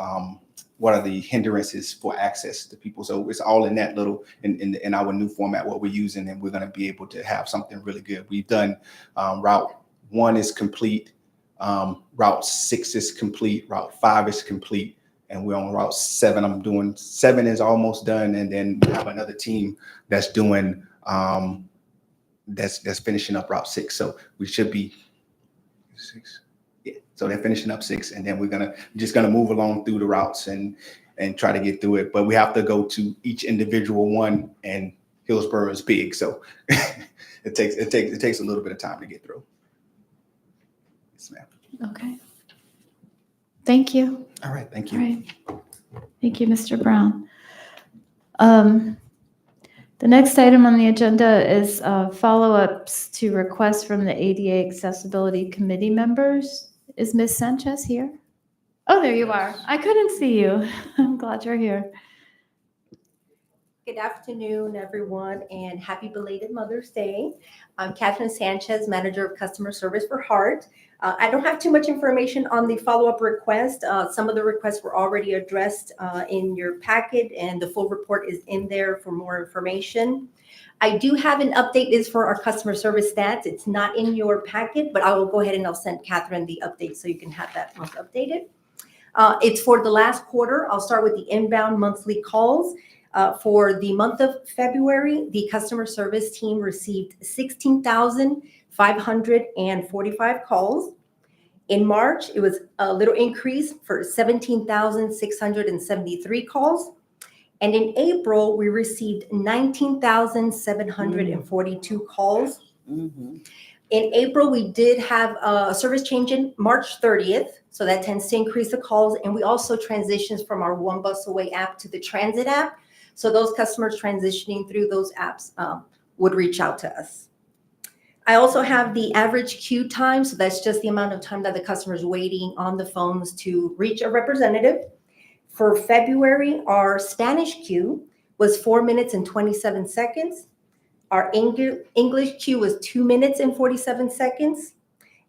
what are the hindrances for access to people. So it's all in that little, in our new format, what we're using, and we're going to be able to have something really good. We've done Route 1 is complete, Route 6 is complete, Route 5 is complete, and we're on Route 7. I'm doing 7 is almost done, and then we have another team that's doing that's finishing up Route 6. So we should be 6. Yeah. So they're finishing up 6, and then we're just gonna move along through the routes and try to get through it. But we have to go to each individual one, and Hillsborough is big, so it takes a little bit of time to get through. Yes, ma'am. Okay. Thank you. All right. Thank All you. right. Thank you, Mr. Brown. The next item on the agenda is follow-ups to requests from the ADA Accessibility Committee members. Is Ms. Sanchez here? Oh, there you are. I couldn't see you. I'm glad you're here. Good afternoon, everyone, and happy belated Mother's Day. I'm Catherine Sanchez, Manager of Customer Service for HART. I don't have too much information on the follow-up request. Some of the requests were already addressed in your packet, and the full report is in there for more information. I do have an update is for our customer service stats. It's not in your packet, but I will go ahead and I'll send Catherine the update so you can have that once updated. It's for the last quarter. I'll start with the inbound monthly calls. For the month of February, the customer service team received 16,545 calls. In March, it was a little increase for 17,673 calls. And in April, we received 19,742 calls. Mm-hmm. In April, we did have a service change in March 30th. So that tends to increase the calls. And we also transitioned from our One Bus Away app to the Transit app. So those customers transitioning through those apps would reach out to us. I also have the average queue time. So that's just the amount of time that the customer is waiting on the phones to reach a representative. For February, our Spanish queue was 4 minutes and 27 seconds. Our English queue was 2 minutes and 47 seconds.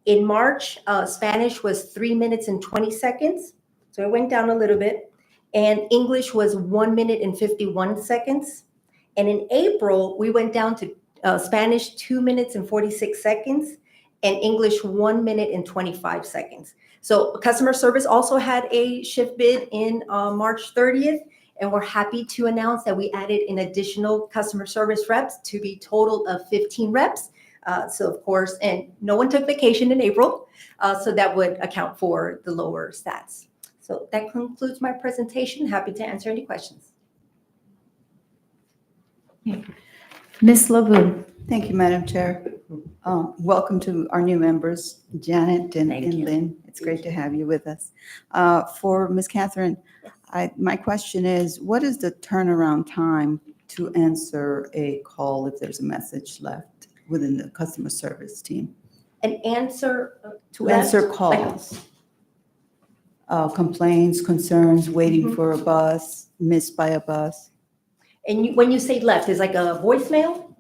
In March, Spanish was 3 minutes and 20 seconds. So it went down a little bit. And English was 1 minute and 51 seconds. And in April, we went down to Spanish 2 minutes and 46 seconds, and English 1 minute and 25 seconds. So customer service also had a shift bid in March 30th, and we're happy to announce that we added an additional customer service reps to be total of 15 reps. So of course, and no one took vacation in April, so that would account for the lower stats. So that concludes my presentation. Happy to answer any questions. Ms. LaVue. Thank you, Madam Chair. Welcome to our new members, Janet and Lynn. It's great to have you with us. For Ms. Catherine, my question is, what is the turnaround time to answer a call if there's a message left within the customer service team? An answer to answer calls. Complaints, concerns, waiting for a bus, missed by a bus. And when you say left, is like a voicemail?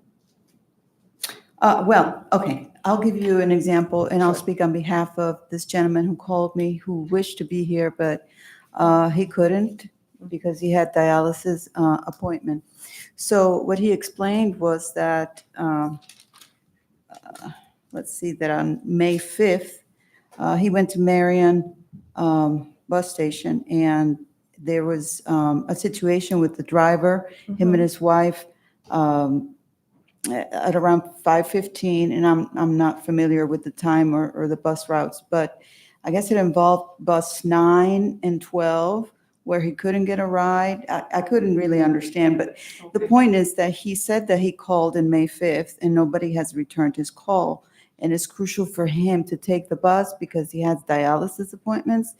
Well, okay, I'll give you an example, and I'll speak on behalf of this gentleman who called me, who wished to be here, but he couldn't because he had dialysis appointment. So what he explained was that, let's see, that on May 5th, he went to Marion bus station, and there was a situation with the driver, him and his wife, at around 5:15, and I'm not familiar with the time or the bus routes, but I guess it involved bus 9 and 12, where he couldn't get a ride. I couldn't really understand, but the point is that he said that he called in May 5th, and nobody has returned his call, and it's crucial for him to take the bus because he has dialysis appointments.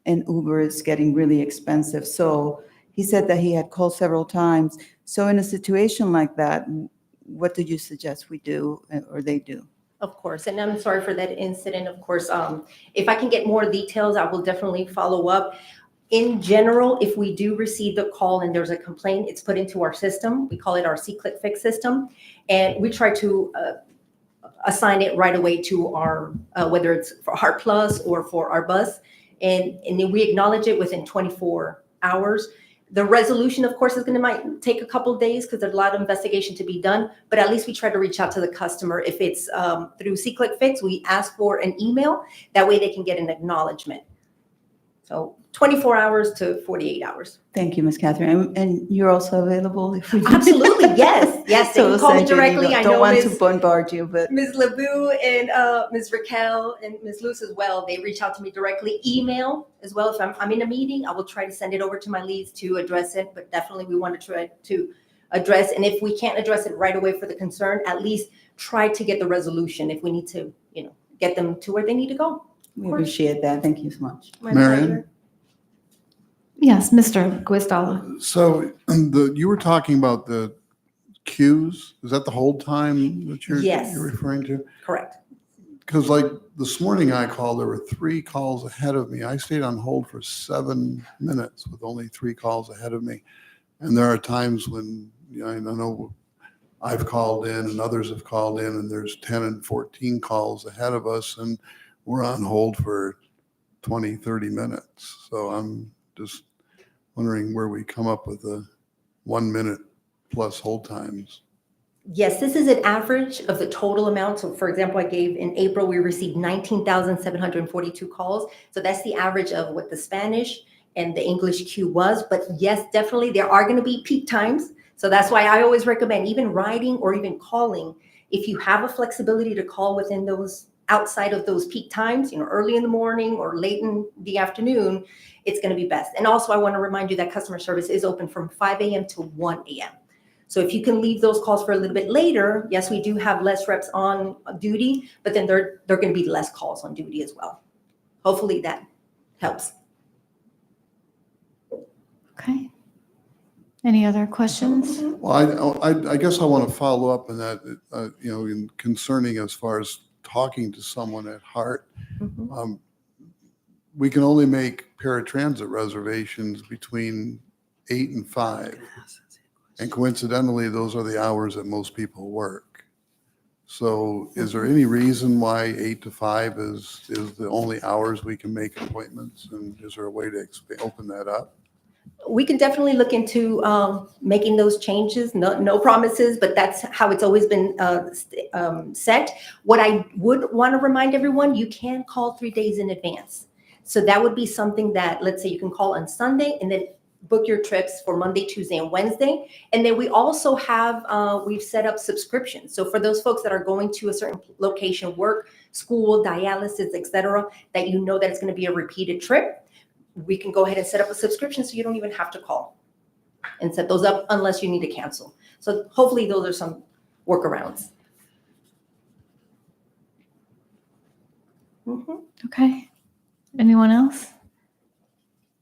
And Uber is getting really expensive. So he said that he had called several times. So in a situation like that, what do you suggest we do or they do? Of course, and I'm sorry for that incident. Of course, if I can get more details, I will definitely follow up. In general, if we do receive the call and there's a complaint, it's put into our system. We call it our C-Click Fix system. And we try to assign it right away to our, whether it's for HART Plus or for our bus. and then we acknowledge it within 24 hours. The resolution, of course, is going to might take a couple of days because there's a lot of investigation to be done, but at least we try to reach out to the customer. If it's through C-Click-Fix, we ask for an email. That way they can get an acknowledgement. So 24 hours to 48 hours. Thank you, Ms. Catherine. And you're also available if we Absolutely, yes. Yes, they can call me send you an email. directly. I Don't know want to Ms. bombard you, but Ms. Lebu and Ms. Raquel and Ms. Luce as well, they reach out to me directly. Email as well. If I'm in a meeting, I will try to send it over to my leads to address it, but definitely we want to try to address. And if we can't address it right away for the concern, at least try to get the resolution if we need to, get them to where they need to go. we appreciate that. Thank you so much. My Marion? pleasure. Yes, Mr. Guastalla. So you were talking about the queues. Is that the hold time that Yes. you're referring to? Correct. Because like this morning I called, there were 3 calls ahead of me. I stayed on hold for 7 minutes with only 3 calls ahead of me. And there are times when, I know I've called in and others have called in and there's 10 and 14 calls ahead of us and we're on hold for 20, 30 minutes. So I'm just wondering where we come up with the 1 minute plus hold times. Yes, this is an average of the total amount. So for example, I gave in April, we received 19,742 calls. So that's the average of what the Spanish and the English queue was. But yes, definitely there are going to be peak times. So that's why I always recommend even writing or even calling. If you have a flexibility to call within those outside of those peak times, early in the morning or late in the afternoon, it's going to be best. And also I want to remind you that customer service is open from 5 a.m. to 1 a.m. So if you can leave those calls for a little bit later, yes, we do have less reps on duty, but then they're going to be less calls on duty as well. Hopefully that helps. Okay. Any other questions? Well, I guess I want to follow up on that, in concerning as far as talking to someone at HART. We can only make paratransit reservations between 8 and 5. And coincidentally, those are the hours that most people work. So is there any reason why 8 to 5 is the only hours we can make appointments? And is there a way to open that up? We can definitely look into making those changes. No promises, but that's how it's always been set. What I would want to remind everyone, you can call 3 days in advance. So that would be something that, let's say you can call on Sunday and then book your trips for Monday, Tuesday, and Wednesday. And then we also have, we've set up subscriptions. So for those folks that are going to a certain location, work, school, dialysis, et cetera, that that it's going to be a repeated trip, we can go ahead and set up a subscription so you don't even have to call and set those up unless you need to cancel. So hopefully those are some workarounds. Okay. Anyone else?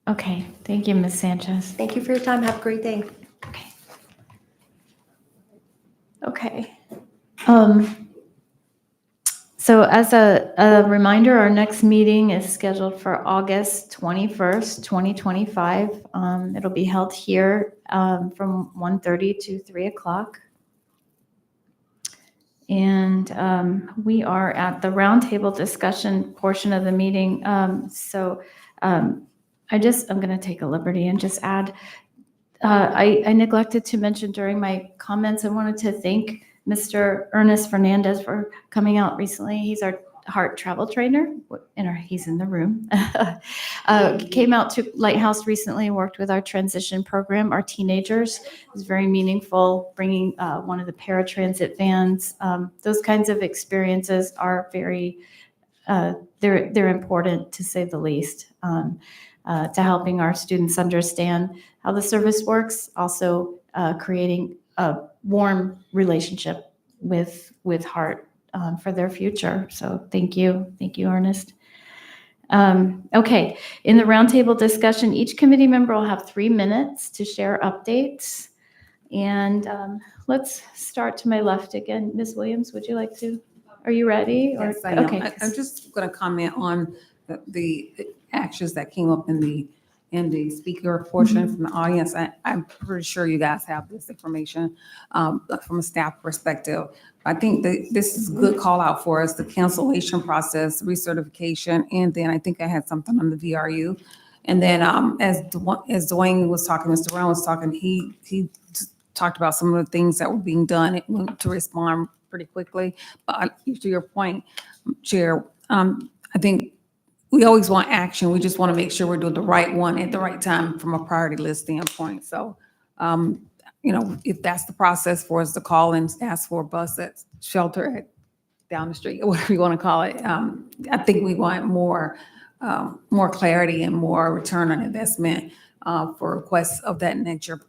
Okay. Thank you, Ms. Sanchez. Thank you for your time. Have a great day. Okay. So as a reminder, our next meeting is scheduled for August 21st, 2025. It'll be held here from 1:30 to 3 o'clock. And we are at the roundtable discussion portion of the meeting. I'm going to take a liberty and just add, I neglected to mention during my comments, I wanted to thank Mr. Ernest Fernandez for coming out recently. He's our HART travel trainer, he's in the room. Came out to Lighthouse recently and worked with our transition program, our teenagers. It was very meaningful, bringing one of the paratransit vans. Those kinds of experiences are very, they're important to say the least, to helping our students understand how the service works, also creating a warm relationship with HART for their future. So thank you, Ernest. Okay, in the roundtable discussion, each committee member will have 3 minutes to share updates. And let's start to my left again. Ms. Williams, would you like to? Are you ready? Yes, I am. Okay. I'm just going to comment on the actions that came up in in the speaker portion from the audience. I'm pretty sure you guys have this information from a staff perspective. I think that this is a good call out for us, the cancellation process, recertification, and then I think I had something on the VRU. And then as Dwayne was talking, Mr. Brown was talking, he talked about some of the things that were being done to respond pretty quickly. But to your point, Chair, I think we always want action. We just want to make sure we're doing the right one at the right time from a priority list standpoint. So, if that's the process for us to call and ask for a bus that's shelter down the street, or whatever you want to call it, I think we want more clarity and more return on investment for requests of that nature.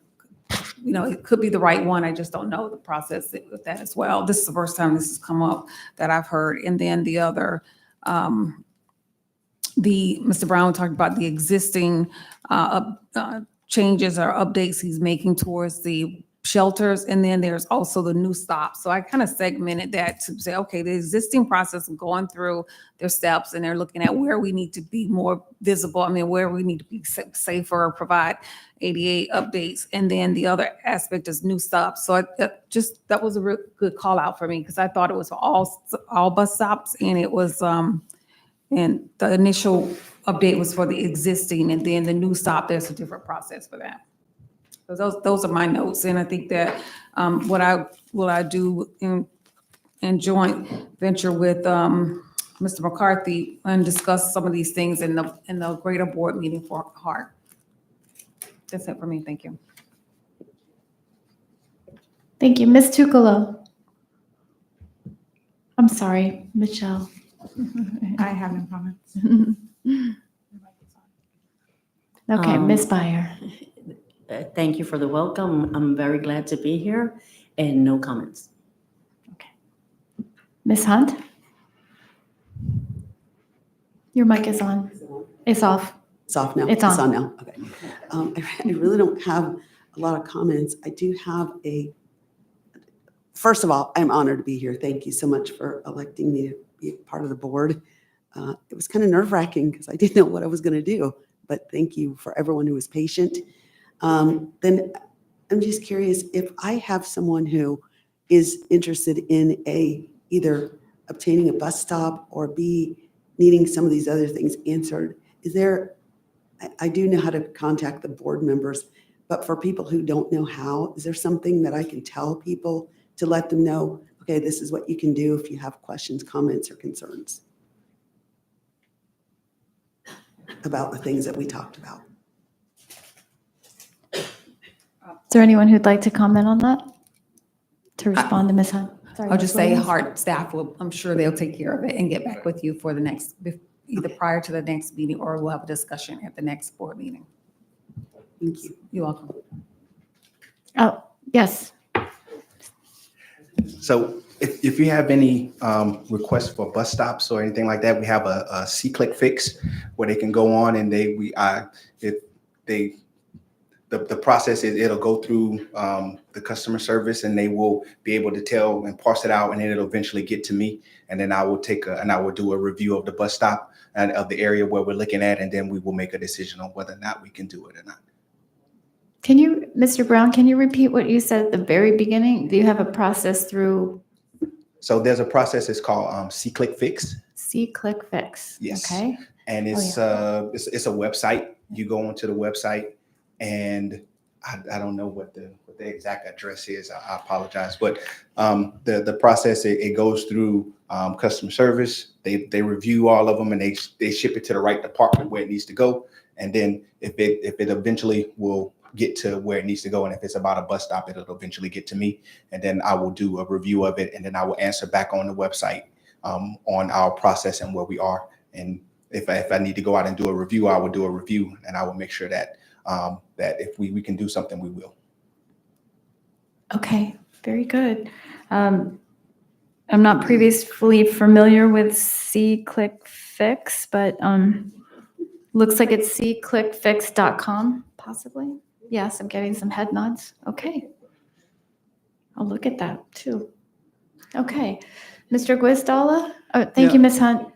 It could be the right one. I just don't know the process with that as well. This is the first time this has come up that I've heard. And then the other, Mr. Brown talked about the existing changes or updates he's making towards the shelters. And then there's also the new stops. So I kind of segmented that to say, okay, the existing process of going through their steps and they're looking at where we need to be more visible. I mean, where we need to be safer or provide ADA updates. And then the other aspect is new stops. So that was a real good call out for me because I thought it was for all bus stops, and it was, and the initial update was for the existing, and then the new stop, there's a different process for that. So those are my notes, and I think that what I do in joint venture with Mr. McCarthy and discuss some of these things in the greater board meeting for HART. That's it for me. Thank you. Thank you. Ms. Tucolo. I'm sorry, Michelle. I have no comments. Okay, Ms. Byer. Thank you for the welcome. I'm very glad to be here, and no comments. Ms. Hunt? Your mic is on. It's off. It's off now? It's on. It's on now, okay. I really don't have a lot of comments. I do have first of all, I'm honored to be here. Thank you so much for electing me to be part of the board. It was kind of nerve-wracking because I didn't know what I was going to do, but thank you for everyone who was patient. Then I'm just curious, if I have someone who is interested in either obtaining a bus stop or B, needing some of these other things answered, I do know how to contact the board members, but for people who don't know how, is there something that I can tell people to let them know, okay, this is what you can do if you have questions, comments, or concerns about the things that we talked about? Is there anyone who'd like to comment on that? To respond to Ms. Hunt? Sorry, I'll Ms. just say Williams? HART staff I'm sure they'll take care of it and get back with you for the next, either prior to the next meeting, or we'll have a discussion at the next board meeting. Thank you. You're welcome. Oh, yes. So if you have any requests for bus stops or anything like that, we have a C-Click fix where they can go on and the process is it'll go through the customer service, and they will be able to tell and parse it out, and then it'll eventually get to me, and then I will do a review of the bus stop and of the area where we're looking at, and then we will make a decision on whether or not we can do it or not. Can you, Mr. Brown, can you repeat what you said at the very beginning? Do you have a process through So there's a process, it's called C-Click Fix. C-Click Fix? Yes. Okay. And it's a website. You go onto the website, and I don't know what the exact address is. I apologize, but the process it goes through customer service. They review all of them, and they ship it to the right department where it needs to go. And then if it eventually will get to where it needs to go, and if it's about a bus stop, it'll eventually get to me, and then I will do a review of it, and then I will answer back on the website on our process and where we are. And if I need to go out and do a review, I will do a review, and I will make sure that that if we can do something, we will. Okay, very good. I'm not previously familiar with C-Click Fix, but looks like it's cclickfix.com, possibly. Yes, I'm getting some head nods. Okay. I'll look at that too. Okay. Mr. Guizdala? Oh, thank you, Ms. Hunt.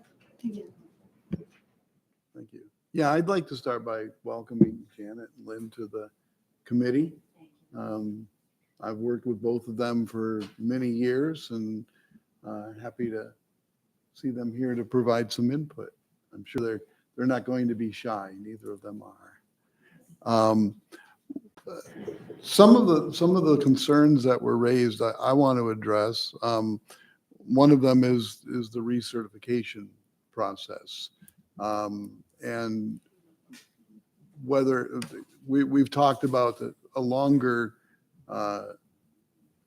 Thank you. Yeah, I'd like to start by welcoming Janet and Lynn to the committee. I've worked with both of them for many years and happy to see them here to provide some input. I'm sure they're not going to be shy. Neither of them are. Some of the concerns that were raised, I want to address. One of them is the recertification process. And whether we've talked about a longer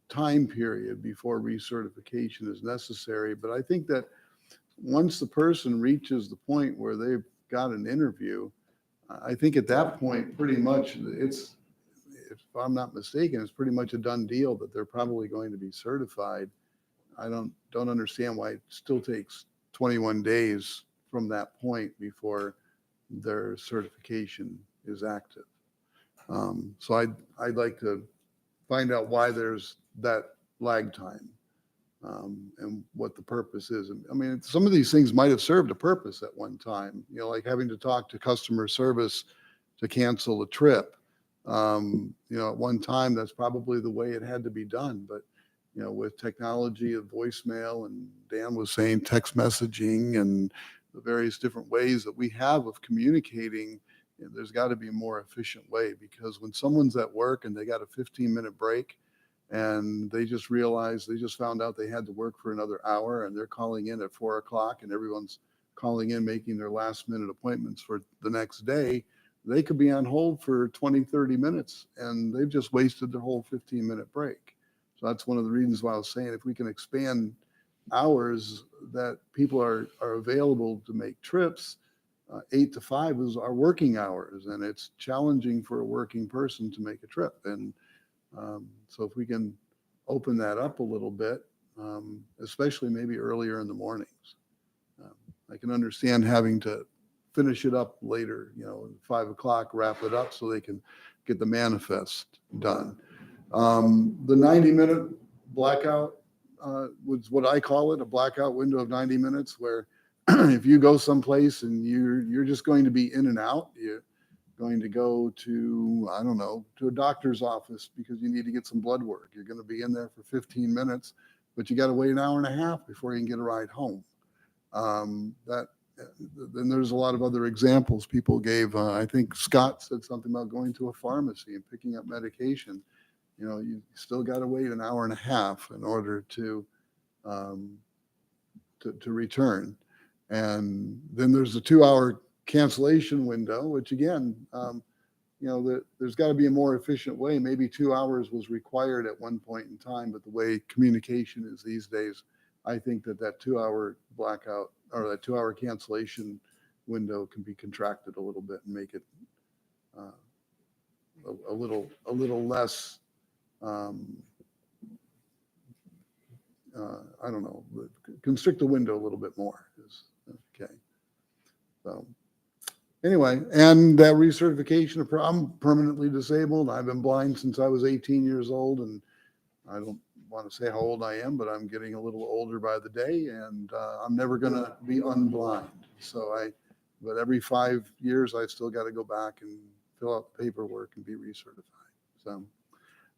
time period before recertification is necessary, but I think that once the person reaches the point where they've got an interview, I think at that point, pretty much it's, if I'm not mistaken, it's pretty much a done deal that they're probably going to be certified. I don't understand why it still takes 21 days from that point before their certification is active. So I'd like to find out why there's that lag time, and what the purpose is. I mean, some of these things might have served a purpose at one time, like having to talk to customer service to cancel a trip. At one time, that's probably the way it had to be done. But, with technology of voicemail, and Dan was saying text messaging and the various different ways that we have of communicating, there's got to be a more efficient way, because when someone's at work and they got a 15-minute break and they just realized, they just found out they had to work for another hour and they're calling in at 4 o'clock and everyone's calling in, making their last minute appointments for the next day, they could be on hold for 20, 30 minutes and they've just wasted their whole 15-minute break. So that's one of the reasons why I was saying, if we can expand hours that people are available to make trips, 8 to 5 is our working hours, and it's challenging for a working person to make a trip. And so if we can open that up a little bit, especially maybe earlier in the mornings. I can understand having to finish it up later, 5 o'clock, wrap it up so they can get the manifest done. The 90-minute blackout was what I call it, a blackout window of 90 minutes, where if you go someplace and you're just going to be in and out, you're going to go to, I don't know, to a doctor's office because you need to get some blood work. You're going to be in there for 15 minutes, but you got to wait an hour and a half before you can get a ride home. Then there's a lot of other examples people gave. I think Scott said something about going to a pharmacy and picking up medication. You still got to wait an hour and a half in order to return. And then there's a 2-hour cancellation window, which again, there's got to be a more efficient way. Maybe 2 hours was required at one point in time, but the way communication is these days, I think that 2-hour blackout or that 2-hour cancellation window can be contracted a little bit and make it a little less. I don't know, constrict the window a little bit more. Okay. So anyway, and that recertification, I'm permanently disabled. I've been blind since I was 18 years old, and I don't want to say how old I am, but I'm getting a little older by the day, and I'm never going to be unblind. But every 5 years, I still got to go back and fill out the paperwork and be recertified. So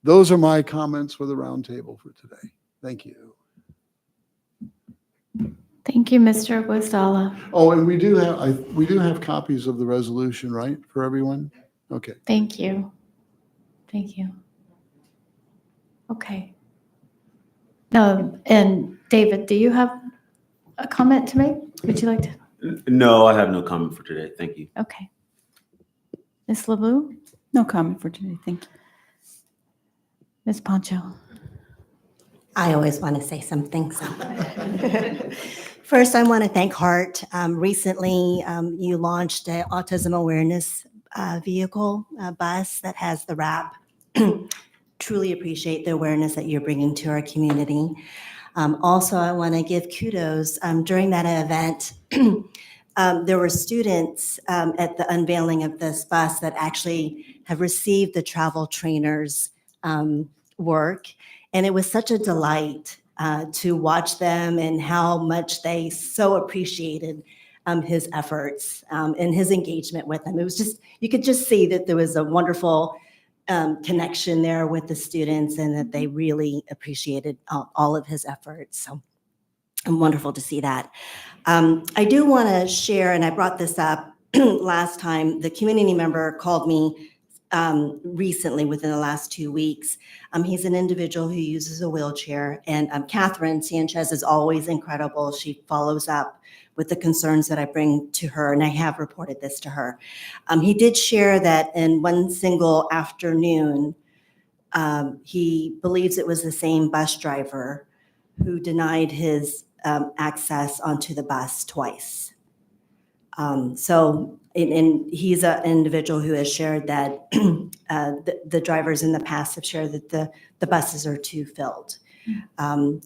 those are my comments for the roundtable for today. Thank you. Thank you, Mr. Guastalla. Oh, and we do have copies of the resolution, right, for everyone? Okay. Thank you. Thank you. Okay. And David, do you have a comment to make? Would you like to? No, I have no comment for today. Thank you. Okay. Ms. LeBou? No comment for today. Thank you. Ms. Poncho? I always want to say something. So. First, I want to thank HART. Recently, you launched an autism awareness vehicle bus that has the wrap. Truly appreciate the awareness that you're bringing to our community. Also, I want to give kudos. During that event, there were students at the unveiling of this bus that actually have received the travel trainers work. And it was such a delight to watch them and how much they so appreciated his efforts and his engagement with them. It was just, you could just see that there was a wonderful connection there with the students and that they really appreciated all of his efforts. So wonderful to see that. I do want to share, and I brought this up last time, the community member called me recently within the last 2 weeks. He's an individual who uses a wheelchair, and Catherine Sanchez is always incredible. She follows up with the concerns that I bring to her, and I have reported this to her. He did share that in one single afternoon, he believes it was the same bus driver who denied his access onto the bus twice. And he's an individual who has shared that the drivers in the past have shared that the buses are too filled.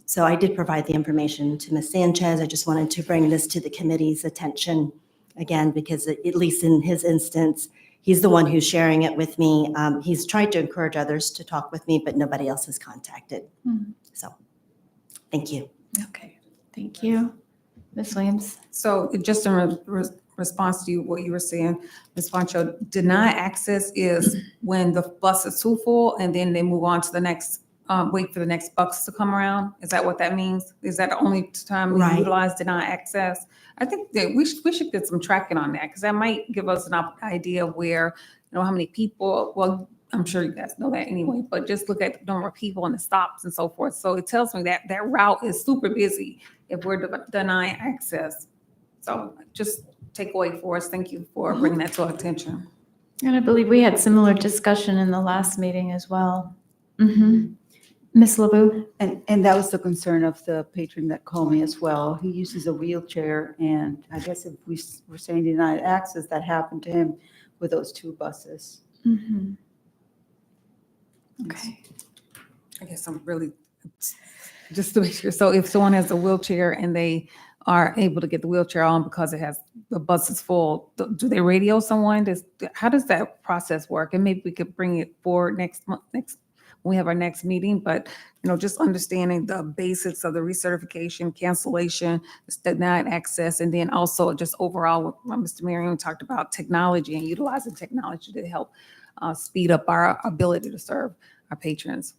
So I did provide the information to Ms. Sanchez. I just wanted to bring this to the committee's attention again, because at least in his instance, he's the one who's sharing it with me. He's tried to encourage others to talk with me, but nobody else has contacted. So thank you. Okay, thank you. Ms. Williams? So just in response to what you were saying, Ms. Pancho, deny access is when the bus is too full and then they move on to the next, wait for the next bus to come around? Is that what that means? Is that the only time we Right. utilize deny access? I think that we should get some tracking on that, because that might give us an idea of where, how many people, well, I'm sure you guys know that anyway, but just look at the number of people and the stops and so forth. So it tells me that that route is super busy if we're denying access. So just take away for us. Thank you for bringing that to our attention. And I believe we had similar discussion in the last meeting as well. Ms. LeBou? And that was the concern of the patron that called me as well. He uses a wheelchair, and I guess if we were saying denied access, that happened to him with those 2 buses. Okay. I guess I'm really, just to make sure. So if someone has a wheelchair and they are able to get the wheelchair on because the bus is full, do they radio someone? How does that process work? And maybe we could bring it forward next month, when we have our next meeting, but just understanding the basics of the recertification, cancellation, denied access, and then also just overall, what Mr. Merriam talked about technology and utilizing technology to help speed up our ability to serve our patrons.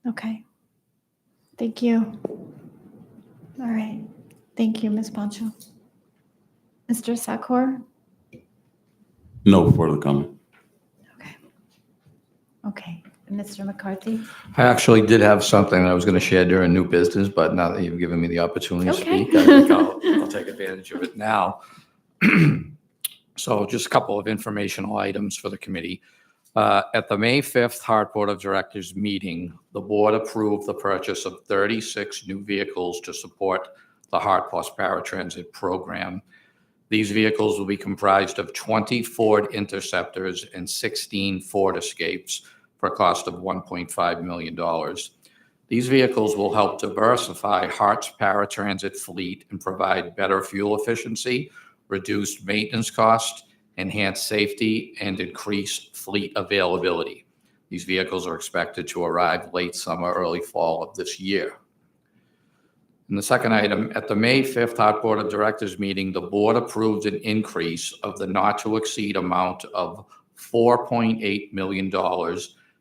Okay. Thank you. All right. Thank you, Ms. Pancho. Mr. Sakor? No further comment. Okay. Mr. McCarthy? I actually did have something that I was going to share during new business, but now that you've given me the opportunity to Okay. speak, I think I'll take advantage of it now. So just a couple of informational items for the committee. At the May 5th HART Board of Directors meeting, the board approved the purchase of 36 new vehicles to support the HART Plus Paratransit program. These vehicles will be comprised of 20 Ford Interceptors and 16 Ford Escapes for a cost of $1.5 million. These vehicles will help diversify HART's paratransit fleet and provide better fuel efficiency, reduced maintenance costs, enhanced safety, and increased fleet availability. These vehicles are expected to arrive late summer, early fall of this year. And the second item, at the May 5th HART Board of Directors meeting, the board approved an increase of the not to exceed amount of $4.8 million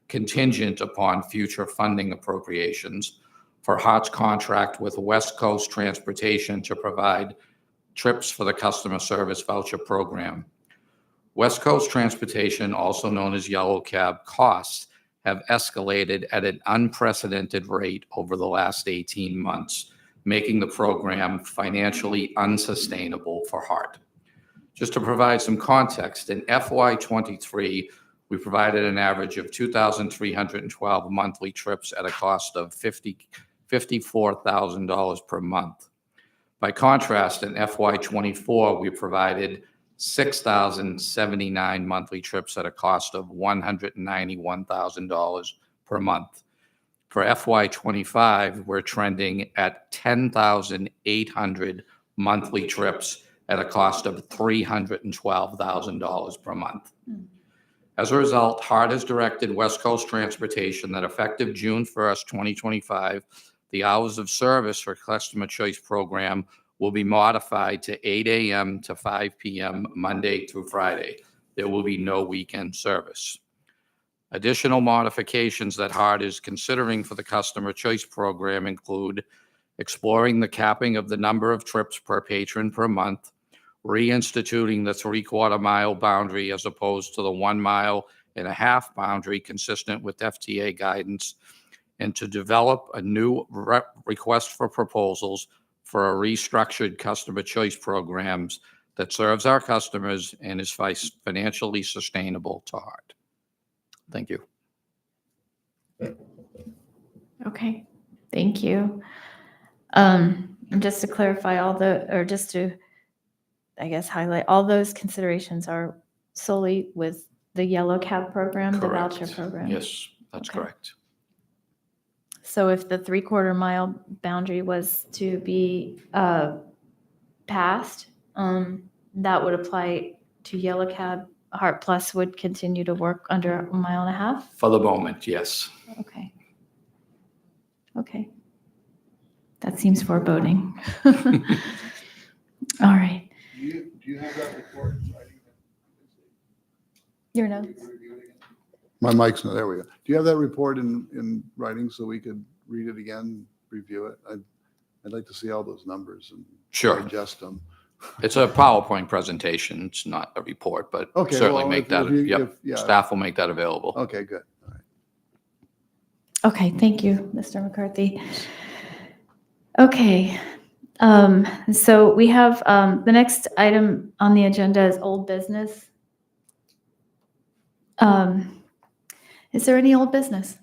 contingent upon future funding appropriations for HART's contract with West Coast Transportation to provide trips for the customer service voucher program. West Coast Transportation, also known as Yellow Cab, costs have escalated at an unprecedented rate over the last 18 months, making the program financially unsustainable for HART. Just to provide some context, in FY23, we provided an average of 2,312 monthly trips at a cost of $54,000 per month. By contrast, in FY24, we provided 6,079 monthly trips at a cost of $191,000 per month. For FY25, we're trending at 10,800 monthly trips at a cost of $312,000 per month. As a result, HART has directed West Coast Transportation that effective June 1st, 2025, the hours of service for Customer Choice Program will be modified to 8 a.m. to 5 p.m. Monday through Friday. There will be no weekend service. Additional modifications that HART is considering for the customer choice program include exploring the capping of the number of trips per patron per month, reinstituting the 3/4 mile boundary as opposed to the 1.5 mile boundary consistent with FTA guidance, and to develop a new request for proposals for a restructured customer choice programs that serves our customers and is financially sustainable to HART. Thank you. Okay, thank you. And just to clarify just to, I guess, highlight, all those considerations are solely with the yellow cab program, the voucher Correct. program? Yes, that's Okay. correct. So if the 3/4 mile boundary was to be passed, that would apply to yellow cab. HART Plus would continue to work under 1.5 miles? For the moment, yes. Okay. Okay. That seems foreboding. All right. Do you have that report in writing? Your notes? My mic's not, there we go. Do you have that report in writing so we could read it again, review it? I'd like to see all those numbers and Sure. digest them. It's a PowerPoint presentation. It's not a report, but Okay, certainly well, make if that, you- yep, if- yeah. staff will make that available. Okay, good. Okay, thank you, Mr. McCarthy. Okay, so we have, the next item on the agenda is old business. Is there any old business?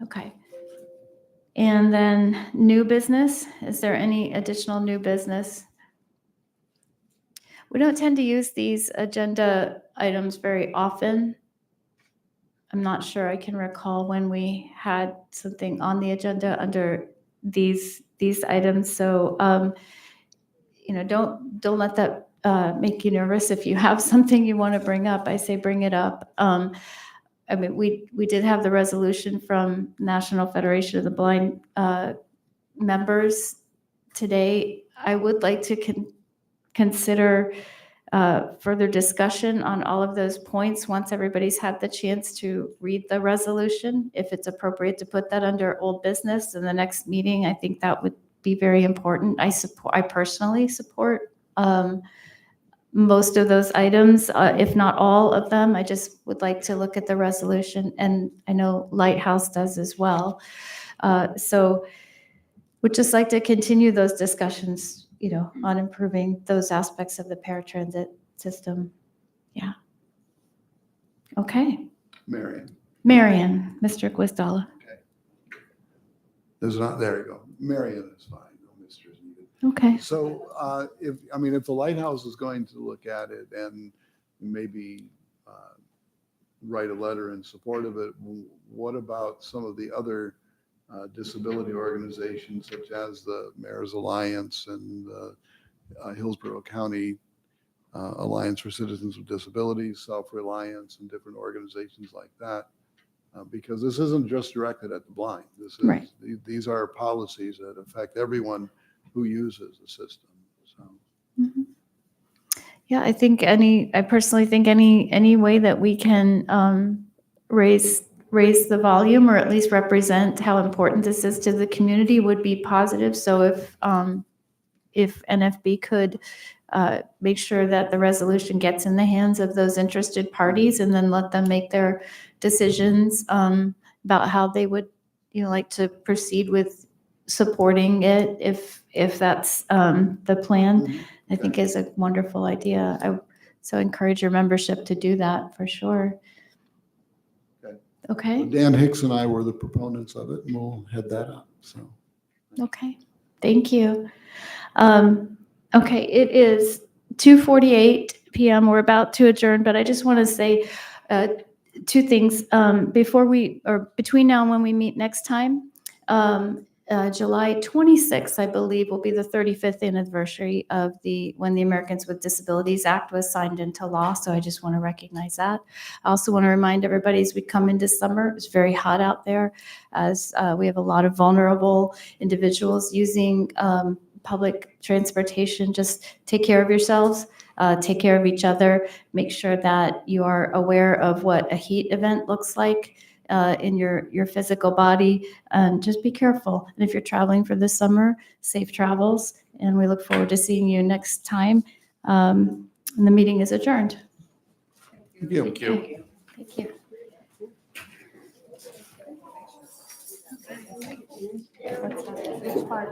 Okay. And then new business, is there any additional new business? We don't tend to use these agenda items very often. I'm not sure I can recall when we had something on the agenda under these items. So, don't let that make you nervous. If you have something you want to bring up, I say bring it up. I mean, we did have the resolution from National Federation of the Blind members today. I would like to consider further discussion on all of those points once everybody's had the chance to read the resolution. If it's appropriate to put that under old business in the next meeting, I think that would be very important. I personally support most of those items, if not all of them. I just would like to look at the resolution, and I know Lighthouse does as well. So would just like to continue those discussions, on improving those aspects of the paratransit system. Yeah. Okay. Marion, Mr. Guisdala. There's not, there you go. Marion is fine. No Mr. is needed. Okay. So if the Lighthouse is going to look at it and maybe write a letter in support of it, what about some of the other disability organizations such as the Mayor's Alliance and Hillsborough County Alliance for Citizens with Disabilities, Self-Reliance, and different organizations like that? Because this isn't just directed at the blind. This is, Right. These are policies that affect everyone who uses the system. So. Mhm. Yeah, I personally think any way that we can raise the volume, or at least represent how important this is to the community, would be positive. So if NFB could make sure that the resolution gets in the hands of those interested parties, and then let them make their decisions about how they would, like to proceed with supporting it, if that's the plan, I think is a wonderful idea. So encourage your membership to do that for sure. Okay. Dan Hicks and I were the proponents of it, and we'll head that up. So. Okay. Thank you. Okay, it is 2:48 p.m. We're about to adjourn, but I just want to say two things between now and when we meet next time. July 26th, I believe, will be the 35th anniversary of when the Americans with Disabilities Act was signed into law. So I just want to recognize that. I also want to remind everybody as we come into summer, it's very hot out there, as we have a lot of vulnerable individuals using public transportation. Just take care of yourselves, take care of each other, make sure that you are aware of what a heat event looks like in your physical body, and just be careful. And if you're traveling for this summer, safe travels, and we look forward to seeing you next time. And the meeting is adjourned. Thank you. Thank you. Thank you. What's that? Which part?